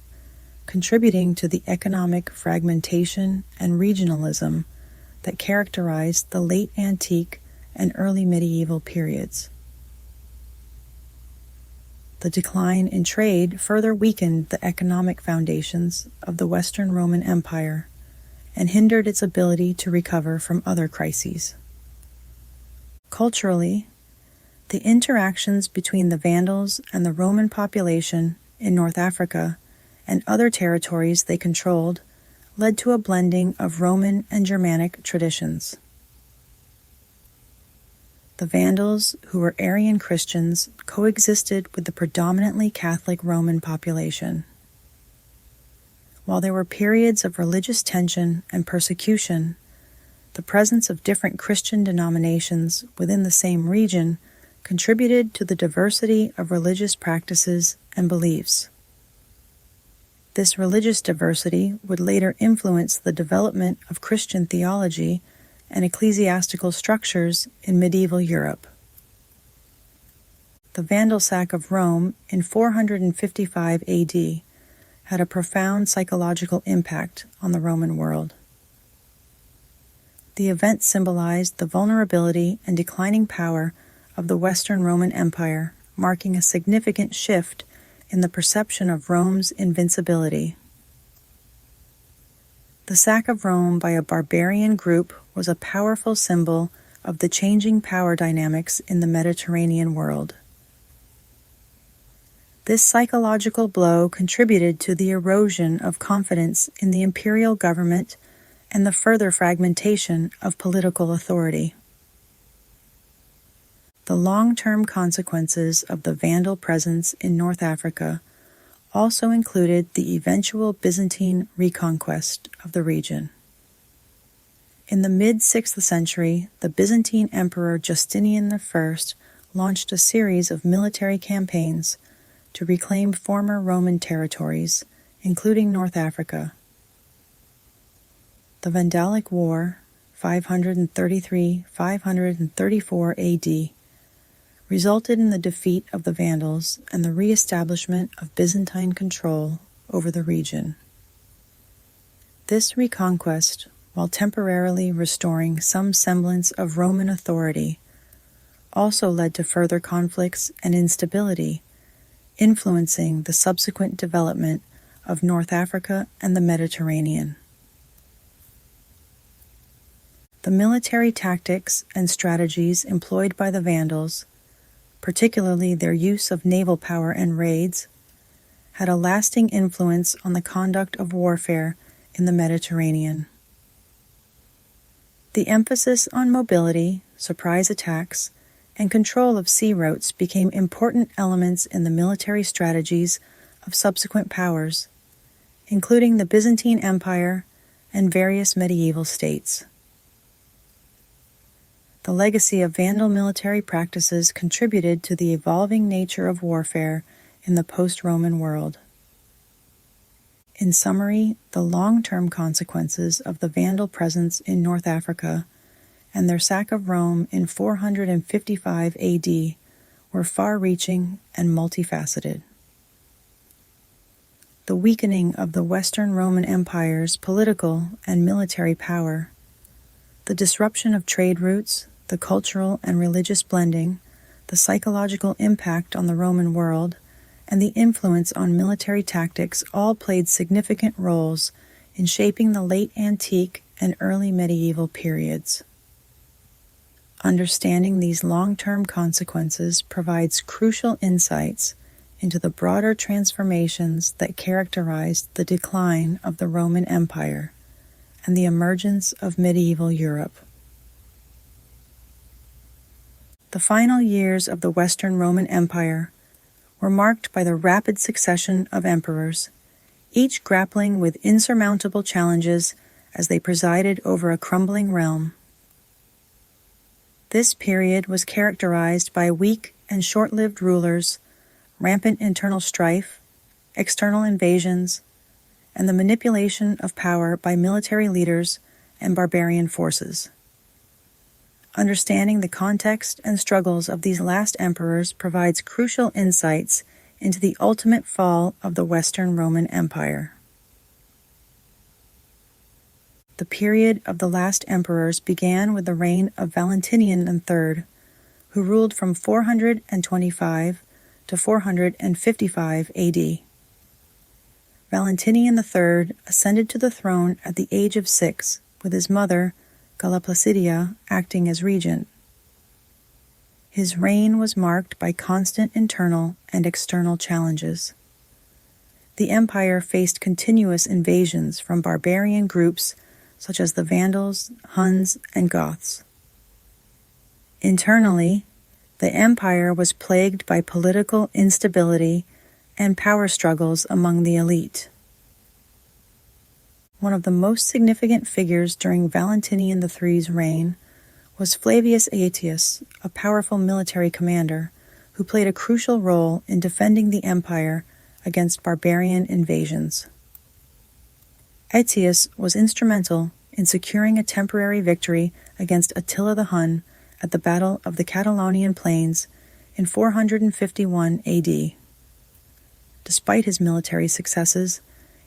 contributing to the economic fragmentation and regionalism that characterized the late antique and early medieval periods. The decline in trade further weakened the economic foundations of the Western Roman Empire and hindered its ability to recover from other crises. Culturally, the interactions between the Vandals and the Roman population in North Africa and other territories they controlled led to a blending of Roman and Germanic traditions. The Vandals, who were Arian Christians, coexisted with the predominantly Catholic Roman population. While there were periods of religious tension and persecution, the presence of different Christian denominations within the same region contributed to the diversity of religious practices and beliefs. This religious diversity would later influence the development of Christian theology and ecclesiastical structures in medieval Europe. The Vandal sack of Rome in 455 AD had a profound psychological impact on the Roman world. The event symbolized the vulnerability and declining power of the Western Roman Empire, marking a significant shift in the perception of Rome's invincibility. The sack of Rome by a barbarian group was a powerful symbol of the changing power dynamics in the Mediterranean world. This psychological blow contributed to the erosion of confidence in the imperial government and the further fragmentation of political authority. The long-term consequences of the Vandal presence in North Africa also included the eventual Byzantine reconquest of the region. In the mid-6th century, the Byzantine Emperor Justinian I launched a series of military campaigns to reclaim former Roman territories, including North Africa. The Vandalic War, 533-534 AD, resulted in the defeat of the Vandals and the re-establishment of Byzantine control over the region. This reconquest, while temporarily restoring some semblance of Roman authority, also led to further conflicts and instability, influencing the subsequent development of North Africa and the Mediterranean. The military tactics and strategies employed by the Vandals, particularly their use of naval power and raids, had a lasting influence on the conduct of warfare in the Mediterranean. The emphasis on mobility, surprise attacks, and control of sea routes became important elements in the military strategies of subsequent powers, including the Byzantine Empire and various medieval states. The legacy of Vandal military practices contributed to the evolving nature of warfare in the post-Roman world. In summary, the long-term consequences of the Vandal presence in North Africa and their sack of Rome in 455 AD were far-reaching and multifaceted. the weakening of the Western Roman Empire's political and military power, the disruption of trade routes, the cultural and religious blending, the psychological impact on the Roman world, and the influence on military tactics all played significant roles in shaping the late antique and early medieval periods. Understanding these long-term consequences provides crucial insights into the broader transformations that characterized the decline of the Roman Empire and the emergence of medieval Europe. The final years of the Western Roman Empire were marked by the rapid succession of emperors, each grappling with insurmountable challenges as they presided over a crumbling realm. This period was characterized by weak and short-lived rulers, rampant internal strife, external invasions, and the manipulation of power by military leaders and barbarian forces. Understanding the context and struggles of these last emperors provides crucial insights into the ultimate fall of the Western Roman Empire. The period of the last emperors began with the reign of Valentinian III, who ruled from 425 to 455 AD. Valentinian III ascended to the throne at the age of 6, with his mother, Galla Placidia, acting as regent. His reign was marked by constant internal and external challenges. The empire faced continuous invasions from barbarian groups such as the Vandals, Huns, and Goths. Internally, the empire was plagued by political instability and power struggles among the elite. One of the most significant figures during Valentinian III's reign was Flavius Aetius, a powerful military commander who played a crucial role in defending the empire against barbarian invasions. Aetius was instrumental in securing a temporary victory against Attila the Hun at the Battle of the Catalonian Plains in 451 AD. Despite his military successes,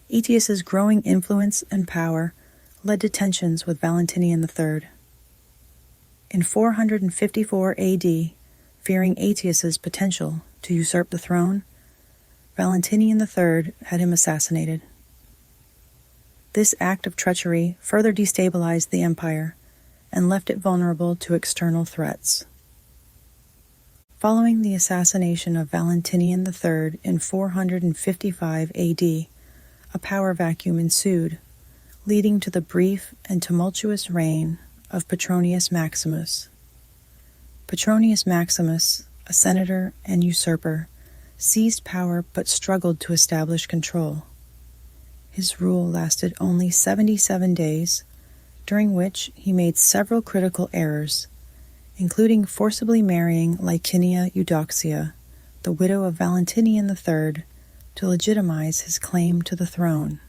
Aetius's growing influence and power led to tensions with Valentinian III. In 454 AD, fearing Aetius's potential to usurp the throne, Valentinian III had him assassinated. This act of treachery further destabilized the empire and left it vulnerable to external threats. Following the assassination of Valentinian III in 455 AD, a power vacuum ensued, leading to the brief and tumultuous reign of Petronius Maximus. Petronius Maximus, a senator and usurper, seized power but struggled to establish control. His rule lasted only 77 days, during which he made several critical errors, including forcibly marrying Licinia Eudoxia, the widow of Valentinian III, to legitimize his claim to the throne.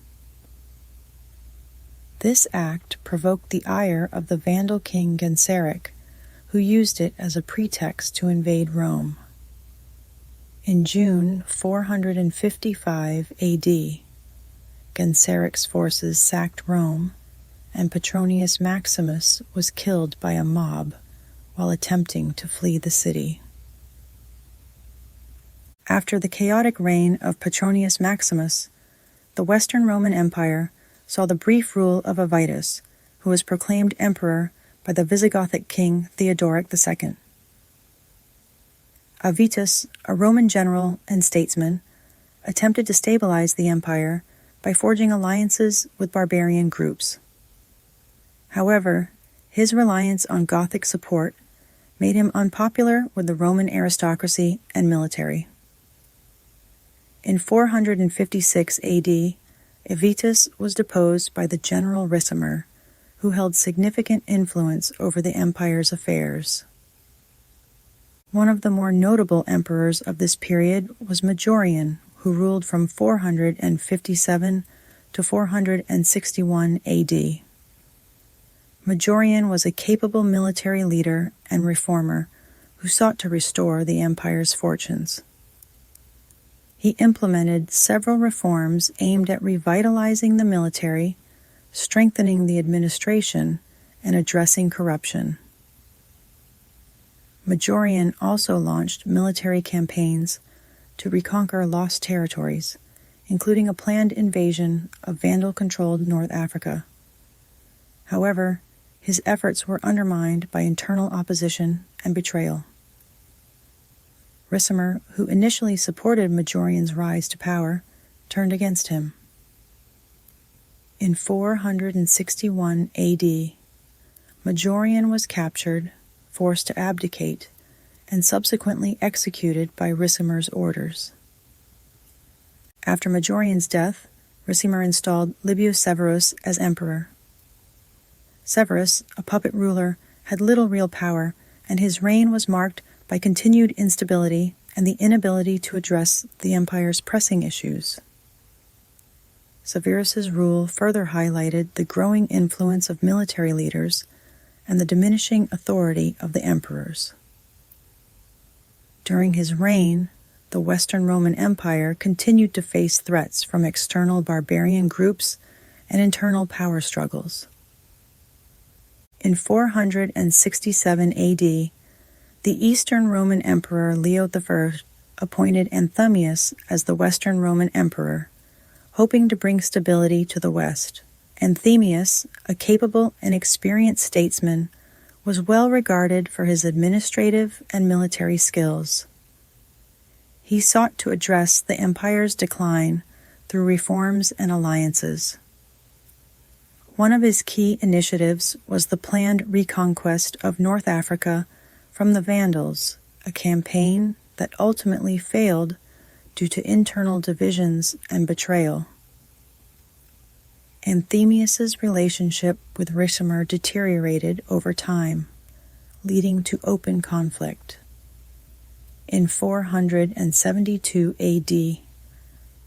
This act provoked the ire of the Vandal king Genseric, who used it as a pretext to invade Rome. In June 455 AD, Genseric's forces sacked Rome, and Petronius Maximus was killed by a mob while attempting to flee the city. After the chaotic reign of Petronius Maximus, the Western Roman Empire saw the brief rule of Avitus, who was proclaimed emperor by the Visigothic king Theodoric II. Avitus, a Roman general and statesman, attempted to stabilize the empire by forging alliances with barbarian groups. However, his reliance on Gothic support made him unpopular with the Roman aristocracy and military. In 456 AD, Avitus was deposed by the general Ricimer, who held significant influence over the empire's affairs. One of the more notable emperors of this period was Majorian, who ruled from 457 to 461 AD. Majorian was a capable military leader and reformer who sought to restore the empire's fortunes. he implemented several reforms aimed at revitalizing the military, strengthening the administration, and addressing corruption. Majorian also launched military campaigns to reconquer lost territories, including a planned invasion of Vandal-controlled North Africa. However, his efforts were undermined by internal opposition and betrayal. Ricimer, who initially supported Majorian's rise to power, turned against him. In 461 AD, Majorian was captured, forced to abdicate, and subsequently executed by Ricimer's orders. After Majorian's death, Ricimer installed Libius Severus as emperor. Severus, a puppet ruler, had little real power, and his reign was marked by continued instability and the inability to address the empire's pressing issues. Severus's rule further highlighted the growing influence of military leaders and the diminishing authority of the emperors. During his reign, the Western Roman Empire continued to face threats from external barbarian groups and internal power struggles. In 467 AD, the Eastern Roman Emperor Leo I appointed Anthemius as the Western Roman Emperor, hoping to bring stability to the West. Anthemius, a capable and experienced statesman, was well regarded for his administrative and military skills. He sought to address the empire's decline through reforms and alliances. One of his key initiatives was the planned reconquest of North Africa from the Vandals, a campaign that ultimately failed due to internal divisions and betrayal. Anthemius's relationship with Ricimer deteriorated over time, leading to open conflict. In 472 AD,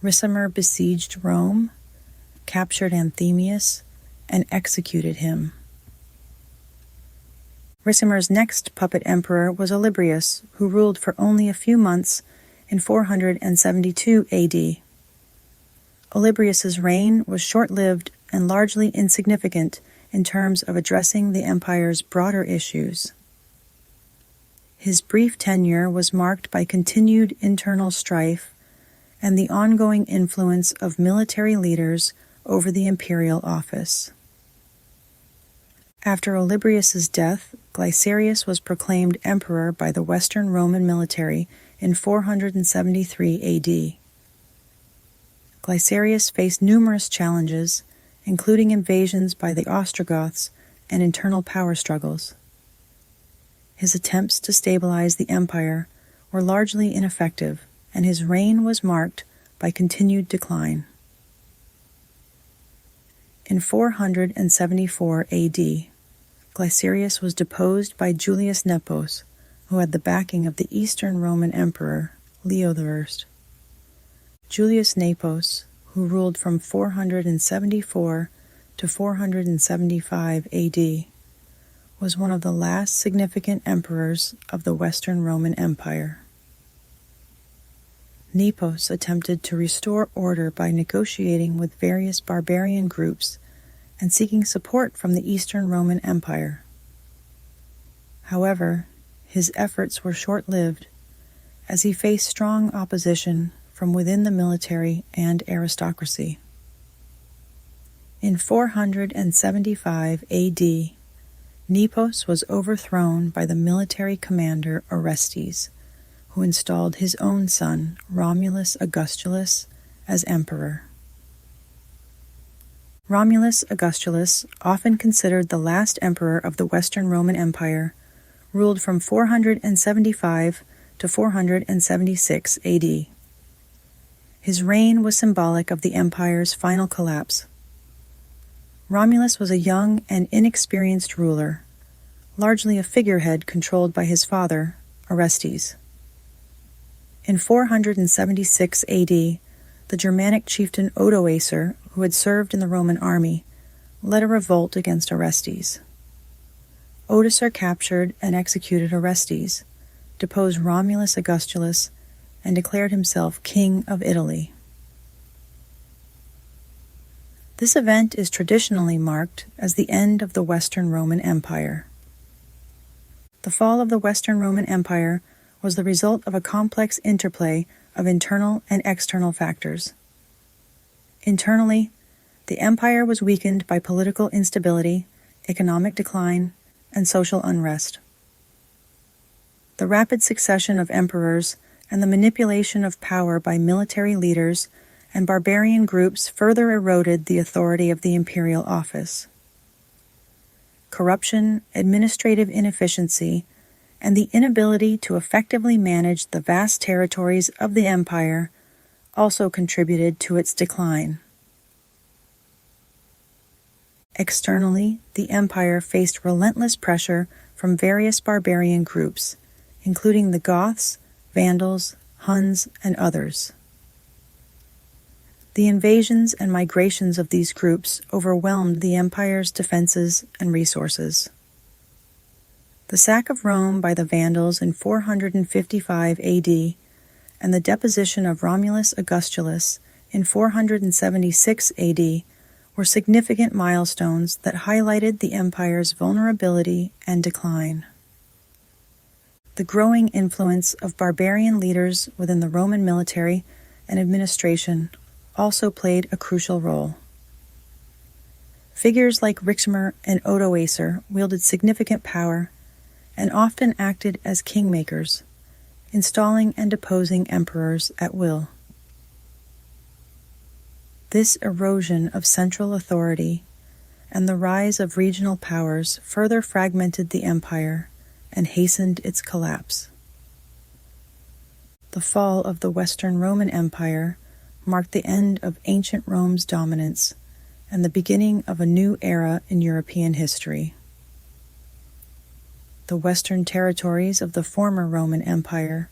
Ricimer besieged Rome, captured Anthemius, and executed him. Ricimer's next puppet emperor was Olybrius, who ruled for only a few months in 472 AD. Olybrius's reign was short-lived and largely insignificant in terms of addressing the empire's broader issues. His brief tenure was marked by continued internal strife and the ongoing influence of military leaders over the imperial office. After Olybrius's death, Glycerius was proclaimed emperor by the Western Roman military in 473 AD. Glycerius faced numerous challenges, including invasions by the Ostrogoths and internal power struggles. His attempts to stabilize the empire were largely ineffective, and his reign was marked by continued decline. In 474 AD, Glycerius was deposed by Julius Nepos, who had the backing of the Eastern Roman Emperor Leo I. Julius Nepos, who ruled from 474 to 475 AD, was one of the last significant emperors of the Western Roman Empire. Nepos attempted to restore order by negotiating with various barbarian groups and seeking support from the Eastern Roman Empire. However, his efforts were short-lived, as he faced strong opposition from within the military and aristocracy. In 475 AD, Nepos was overthrown by the military commander Orestes, who installed his own son, Romulus Augustulus, as emperor. Romulus Augustulus, often considered the last emperor of the Western Roman Empire, ruled from 475 to 476 AD. His reign was symbolic of the empire's final collapse. Romulus was a young and inexperienced ruler, largely a figurehead controlled by his father, Orestes. In 476 AD, the Germanic chieftain Odoacer, who had served in the Roman army, led a revolt against Orestes. Odoacer captured and executed Orestes, deposed Romulus Augustulus, and declared himself King of Italy. This event is traditionally marked as the end of the Western Roman Empire. The fall of the Western Roman Empire was the result of a complex interplay of internal and external factors. Internally, the empire was weakened by political instability, economic decline, and social unrest. The rapid succession of emperors and the manipulation of power by military leaders and barbarian groups further eroded the authority of the imperial office. Corruption, administrative inefficiency, and the inability to effectively manage the vast territories of the empire also contributed to its decline. Externally, the empire faced relentless pressure from various barbarian groups, including the Goths, Vandals, Huns, and others. The invasions and migrations of these groups overwhelmed the empire's defenses and resources. The sack of Rome by the Vandals in 455 AD and the deposition of Romulus Augustulus in 476 AD were significant milestones that highlighted the empire's vulnerability and decline. The growing influence of barbarian leaders within the Roman military and administration also played a crucial role. Figures like Ricimer and Odoacer wielded significant power and often acted as kingmakers, installing and deposing emperors at will. This erosion of central authority and the rise of regional powers further fragmented the empire and hastened its collapse. The fall of the Western Roman Empire marked the end of ancient Rome's dominance and the beginning of a new era in European history. The western territories of the former Roman Empire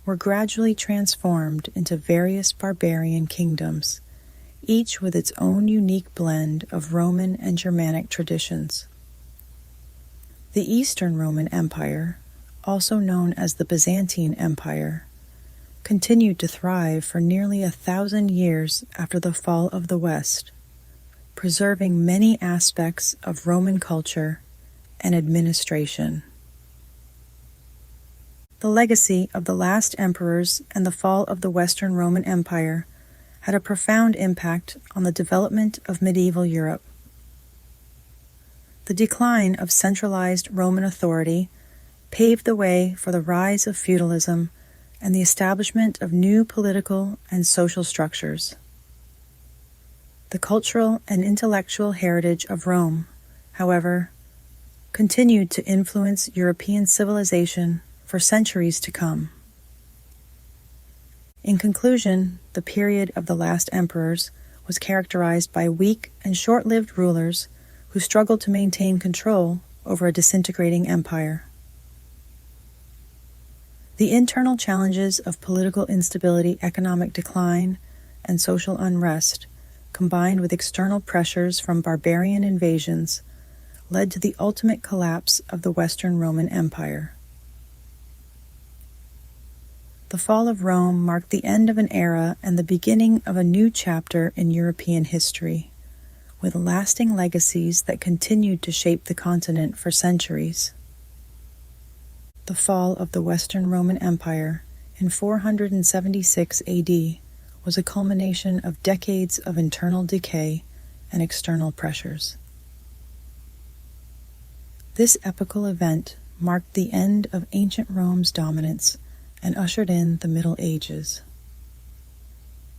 were gradually transformed into various barbarian kingdoms, each with its own unique blend of Roman and Germanic traditions. The Eastern Roman Empire, also known as the Byzantine Empire, continued to thrive for nearly 1,000 years after the fall of the West, preserving many aspects of Roman culture and administration. The legacy of the last emperors and the fall of the Western Roman Empire had a profound impact on the development of medieval Europe. The decline of centralized Roman authority paved the way for the rise of feudalism and the establishment of new political and social structures. The cultural and intellectual heritage of Rome, however, continued to influence European civilization for centuries to come. In conclusion, the period of the last emperors was characterized by weak and short-lived rulers who struggled to maintain control over a disintegrating empire. The internal challenges of political instability, economic decline, and social unrest, combined with external pressures from barbarian invasions, led to the ultimate collapse of the Western Roman Empire. The fall of Rome marked the end of an era and the beginning of a new chapter in European history, with lasting legacies that continued to shape the continent for centuries. The fall of the Western Roman Empire in 476 AD was a culmination of decades of internal decay and external pressures. This epical event marked the end of ancient Rome's dominance and ushered in the Middle Ages.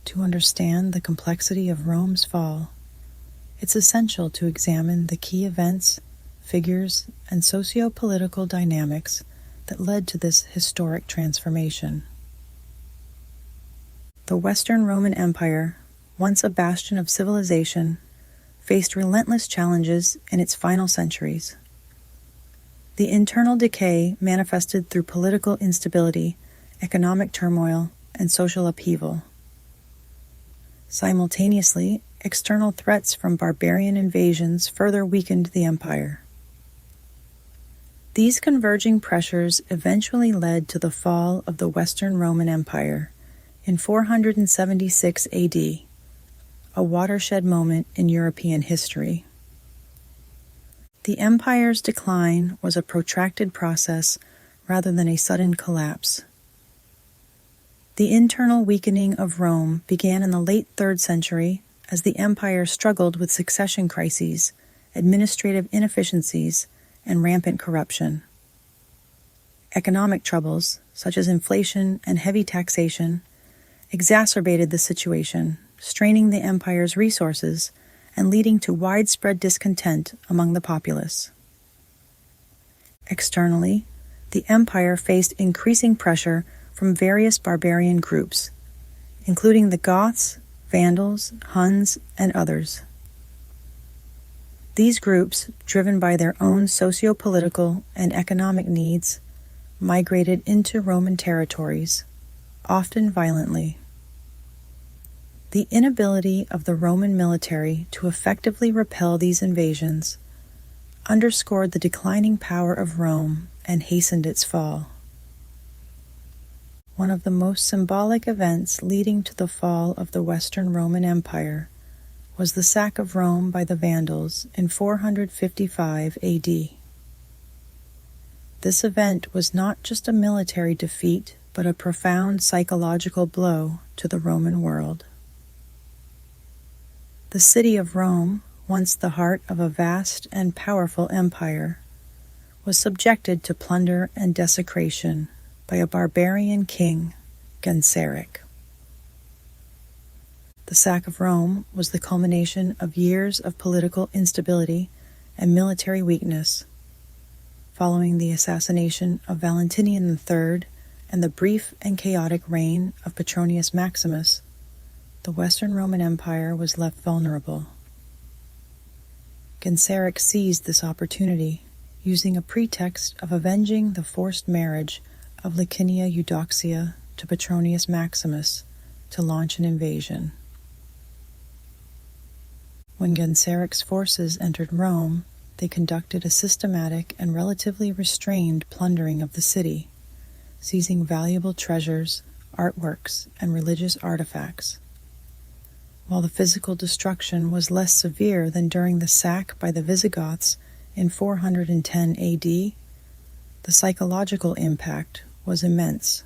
To understand the complexity of Rome's fall, it's essential to examine the key events, figures, and socio-political dynamics that led to this historic transformation. The Western Roman Empire, once a bastion of civilization, faced relentless challenges in its final centuries. The internal decay manifested through political instability, economic turmoil, and social upheaval. Simultaneously, external threats from barbarian invasions further weakened the empire. These converging pressures eventually led to the fall of the Western Roman Empire in 476 AD, a watershed moment in European history. The empire's decline was a protracted process rather than a sudden collapse. The internal weakening of Rome began in the late 3rd century as the empire struggled with succession crises, administrative inefficiencies, and rampant corruption. Economic troubles, such as inflation and heavy taxation, exacerbated the situation, straining the empire's resources and leading to widespread discontent among the populace. Externally, the empire faced increasing pressure from various barbarian groups, including the Goths, Vandals, Huns, and others. These groups, driven by their own socio-political and economic needs, migrated into Roman territories, often violently. The inability of the Roman military to effectively repel these invasions underscored the declining power of Rome and hastened its fall. One of the most symbolic events leading to the fall of the Western Roman Empire was the sack of Rome by the Vandals in 455 AD. This event was not just a military defeat, but a profound psychological blow to the Roman world. The city of Rome, once the heart of a vast and powerful empire, was subjected to plunder and desecration by a barbarian king, Genseric. The sack of Rome was the culmination of years of political instability and military weakness. Following the assassination of Valentinian III and the brief and chaotic reign of Petronius Maximus, the Western Roman Empire was left vulnerable. Genseric seized this opportunity, using a pretext of avenging the forced marriage of Licinia Eudoxia to Petronius Maximus to launch an invasion. When Genseric's forces entered Rome, they conducted a systematic and relatively restrained plundering of the city, seizing valuable treasures, artworks, and religious artifacts. While the physical destruction was less severe than during the sack by the Visigoths in 410 AD, the psychological impact was immense.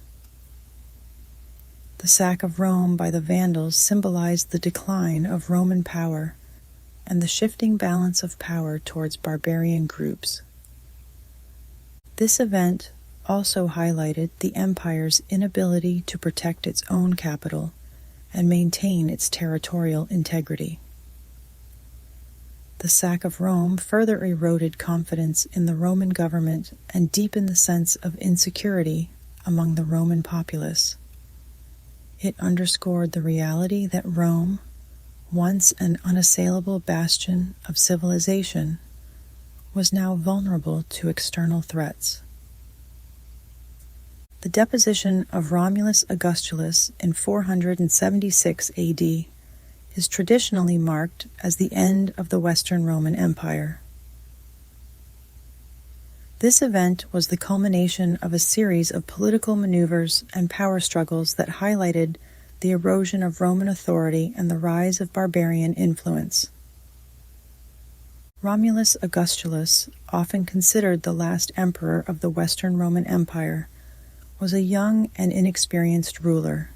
The sack of Rome by the Vandals symbolized the decline of Roman power and the shifting balance of power towards barbarian groups. This event also highlighted the empire's inability to protect its own capital and maintain its territorial integrity. The sack of Rome further eroded confidence in the Roman government and deepened the sense of insecurity among the Roman populace. It underscored the reality that Rome, once an unassailable bastion of civilization, was now vulnerable to external threats. The deposition of Romulus Augustulus in 476 AD is traditionally marked as the end of the Western Roman Empire. This event was the culmination of a series of political maneuvers and power struggles that highlighted the erosion of Roman authority and the rise of barbarian influence. Romulus Augustulus, often considered the last emperor of the Western Roman Empire, was a young and inexperienced ruler.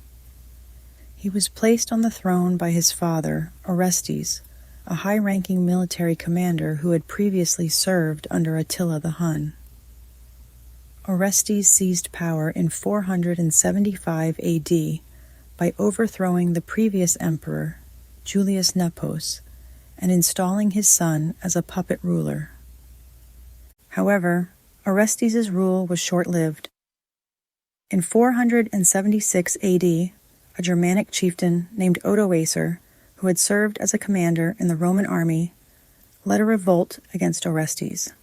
He was placed on the throne by his father, Orestes, a high-ranking military commander who had previously served under Attila the Hun. Orestes seized power in 475 AD by overthrowing the previous emperor, Julius Nepos, and installing his son as a puppet ruler. However, Orestes' rule was short-lived. In 476 AD, a Germanic chieftain named Odoacer, who had served as a commander in the Roman army, led a revolt against Orestes.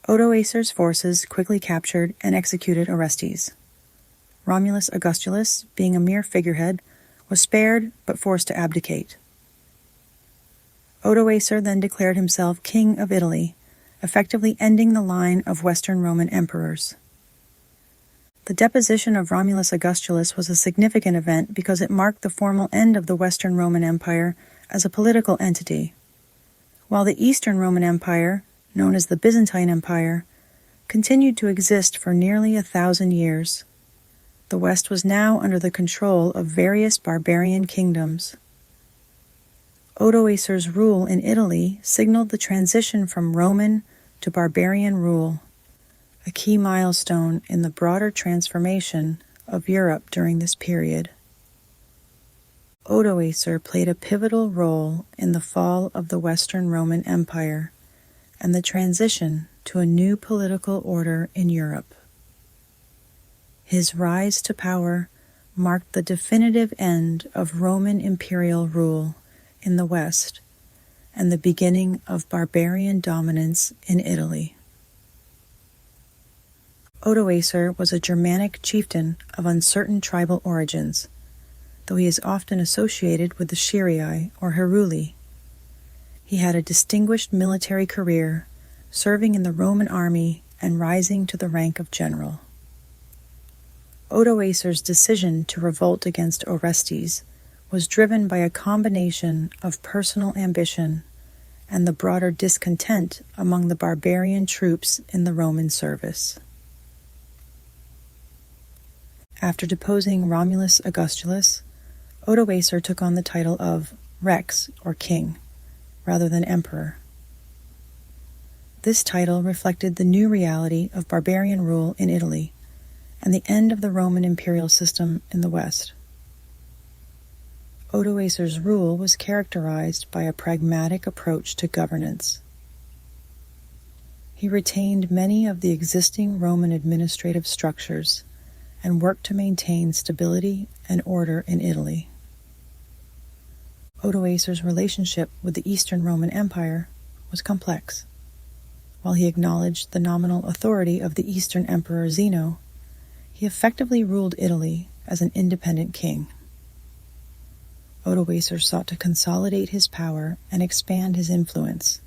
Odoacer's forces quickly captured and executed Orestes. Romulus Augustulus, being a mere figurehead, was spared but forced to abdicate. Odoacer then declared himself king of Italy, effectively ending the line of Western Roman emperors. The deposition of Romulus Augustulus was a significant event because it marked the formal end of the Western Roman Empire as a political entity, while the Eastern Roman Empire, known as the Byzantine Empire, continued to exist for nearly 1,000 years. The West was now under the control of various barbarian kingdoms. Odoacer's rule in Italy signaled the transition from Roman to barbarian rule, a key milestone in the broader transformation of Europe during this period. Odoacer played a pivotal role in the fall of the Western Roman Empire and the transition to a new political order in Europe. His rise to power marked the definitive end of Roman imperial rule in the West and the beginning of barbarian dominance in Italy. Odoacer was a Germanic chieftain of uncertain tribal origins, though he is often associated with the Scirii or Heruli. He had a distinguished military career, serving in the Roman army and rising to the rank of general. Odoacer's decision to revolt against Orestes was driven by a combination of personal ambition and the broader discontent among the barbarian troops in the Roman service. After deposing Romulus Augustulus, Odoacer took on the title of Rex, or king, rather than emperor. This title reflected the new reality of barbarian rule in Italy and the end of the Roman imperial system in the West. Odoacer's rule was characterized by a pragmatic approach to governance. He retained many of the existing Roman administrative structures and worked to maintain stability and order in Italy. Odoacer's relationship with the Eastern Roman Empire was complex. While he acknowledged the nominal authority of the Eastern Emperor Zeno, he effectively ruled Italy as an independent king. Odoacer sought to consolidate his power and expand his influence,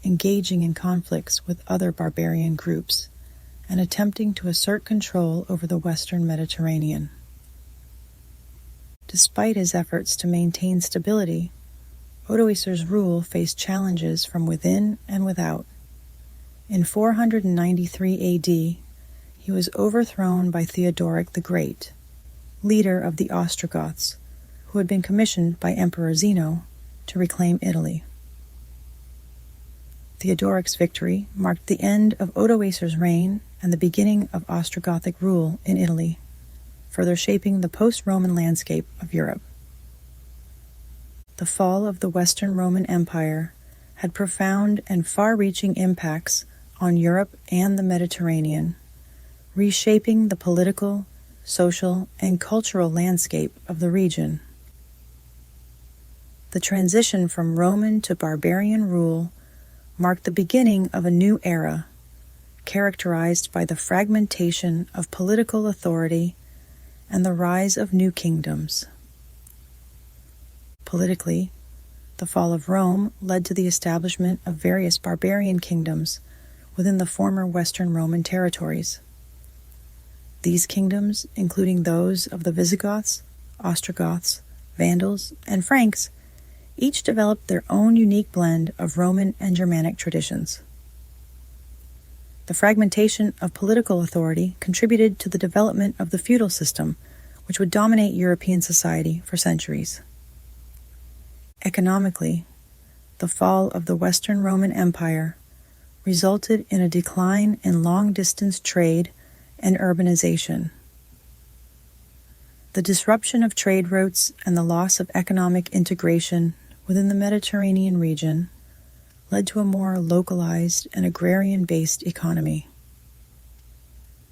engaging in conflicts with other barbarian groups and attempting to assert control over the Western Mediterranean. Despite his efforts to maintain stability, Odoacer's rule faced challenges from within and without. In 493 AD, he was overthrown by Theodoric the Great, leader of the Ostrogoths, who had been commissioned by Emperor Zeno to reclaim Italy. Theodoric's victory marked the end of Odoacer's reign and the beginning of Ostrogothic rule in Italy, further shaping the post-Roman landscape of Europe. The fall of the Western Roman Empire had profound and far-reaching impacts on Europe and the Mediterranean, reshaping the political, social, and cultural landscape of the region. The transition from Roman to barbarian rule marked the beginning of a new era, characterized by the fragmentation of political authority and the rise of new kingdoms. Politically, the fall of Rome led to the establishment of various barbarian kingdoms within the former Western Roman territories. These kingdoms, including those of the Visigoths, Ostrogoths, Vandals, and Franks, each developed their own unique blend of Roman and Germanic traditions. The fragmentation of political authority contributed to the development of the feudal system, which would dominate European society for centuries. Economically, the fall of the Western Roman Empire resulted in a decline in long-distance trade and urbanization. The disruption of trade routes and the loss of economic integration within the Mediterranean region led to a more localized and agrarian-based economy.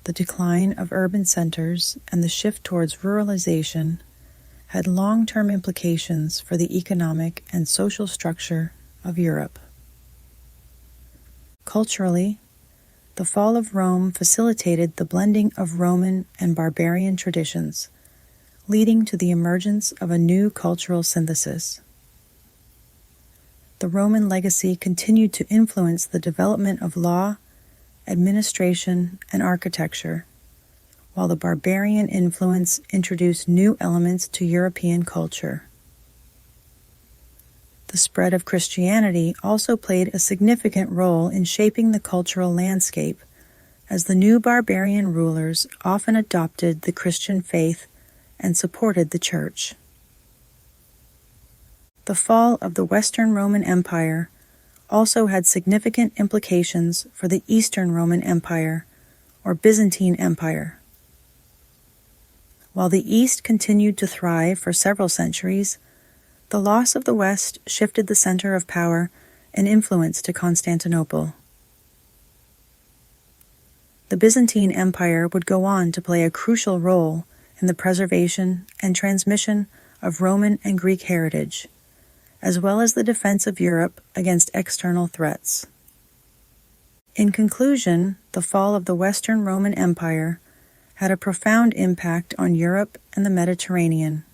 The decline of urban centers and the shift towards ruralization had long-term implications for the economic and social structure of Europe. Culturally, the fall of Rome facilitated the blending of Roman and barbarian traditions, leading to the emergence of a new cultural synthesis. the Roman legacy continued to influence the development of law, administration, and architecture, while the barbarian influence introduced new elements to European culture. The spread of Christianity also played a significant role in shaping the cultural landscape, as the new barbarian rulers often adopted the Christian faith and supported the Church. The fall of the Western Roman Empire also had significant implications for the Eastern Roman Empire, or Byzantine Empire. While the East continued to thrive for several centuries, the loss of the West shifted the center of power and influence to Constantinople. The Byzantine Empire would go on to play a crucial role in the preservation and transmission of Roman and Greek heritage, as well as the defense of Europe against external threats. In conclusion, the fall of the Western Roman Empire had a profound impact on Europe and the Mediterranean,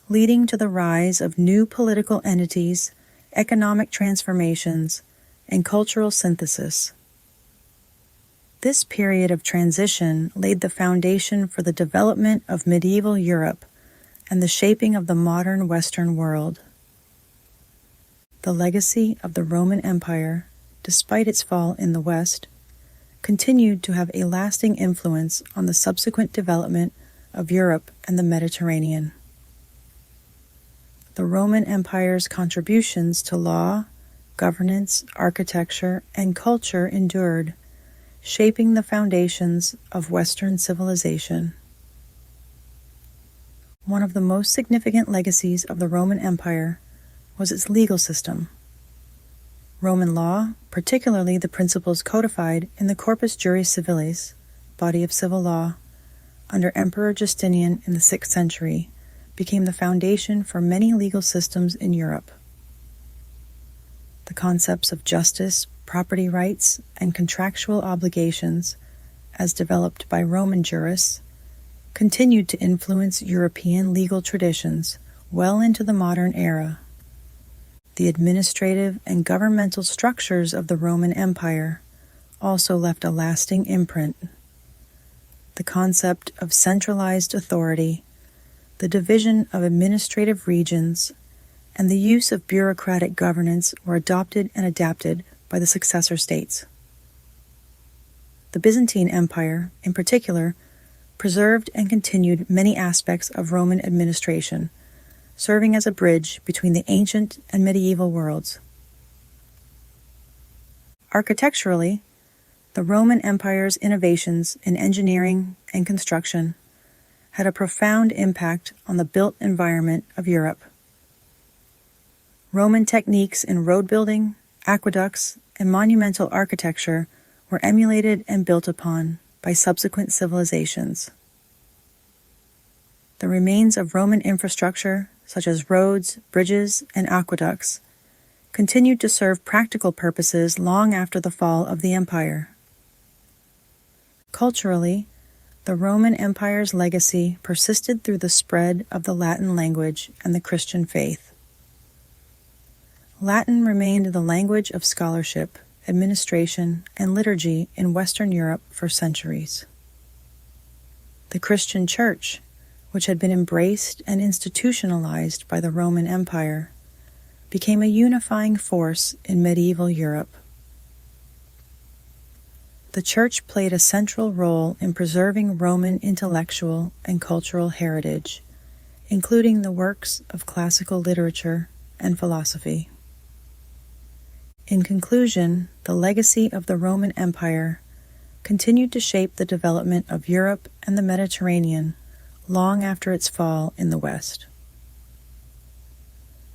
leading to the rise of new political entities, economic transformations, and cultural synthesis. This period of transition laid the foundation for the development of medieval Europe and the shaping of the modern Western world. The legacy of the Roman Empire, despite its fall in the West, continued to have a lasting influence on the subsequent development of Europe and the Mediterranean. The Roman Empire's contributions to law, governance, architecture, and culture endured, shaping the foundations of Western civilization. One of the most significant legacies of the Roman Empire was its legal system. Roman law, particularly the principles codified in the Corpus Juris Civilis, body of civil law, under Emperor Justinian in the 6th century, became the foundation for many legal systems in Europe. The concepts of justice, property rights, and contractual obligations, as developed by Roman jurists, continued to influence European legal traditions well into the modern era. The administrative and governmental structures of the Roman Empire also left a lasting imprint. The concept of centralized authority, the division of administrative regions, and the use of bureaucratic governance were adopted and adapted by the successor states. The Byzantine Empire, in particular, preserved and continued many aspects of Roman administration, serving as a bridge between the ancient and medieval worlds. Architecturally, the Roman Empire's innovations in engineering and construction had a profound impact on the built environment of Europe. Roman techniques in road building, aqueducts, and monumental architecture were emulated and built upon by subsequent civilizations. The remains of Roman infrastructure, such as roads, bridges, and aqueducts, continued to serve practical purposes long after the fall of the empire. Culturally, the Roman Empire's legacy persisted through the spread of the Latin language and the Christian faith. Latin remained the language of scholarship, administration, and liturgy in Western Europe for centuries. The Christian Church, which had been embraced and institutionalized by the Roman Empire, became a unifying force in medieval Europe. The Church played a central role in preserving Roman intellectual and cultural heritage, including the works of classical literature and philosophy. In conclusion, the legacy of the Roman Empire continued to shape the development of Europe and the Mediterranean long after its fall in the West.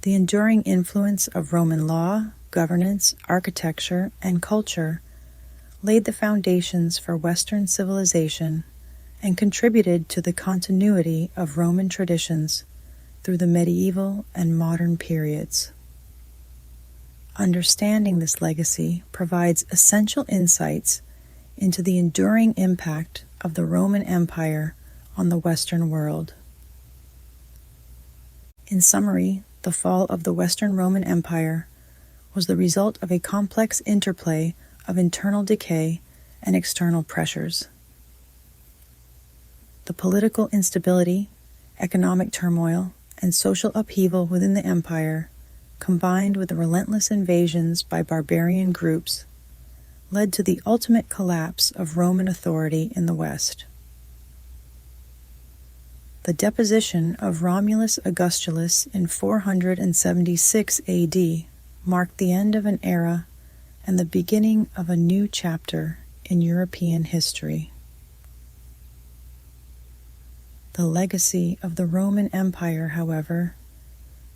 The enduring influence of Roman law, governance, architecture, and culture laid the foundations for Western civilization and contributed to the continuity of Roman traditions through the medieval and modern periods. Understanding this legacy provides essential insights into the enduring impact of the Roman Empire on the Western world. In summary, the fall of the Western Roman Empire was the result of a complex interplay of internal decay and external pressures. The political instability, economic turmoil, and social upheaval within the empire, combined with the relentless invasions by barbarian groups, led to the ultimate collapse of Roman authority in the West. The deposition of Romulus Augustulus in 476 AD marked the end of an era and the beginning of a new chapter in European history. The legacy of the Roman Empire, however,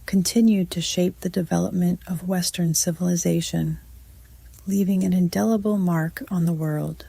continued to shape the development of Western civilization, leaving an indelible mark on the world.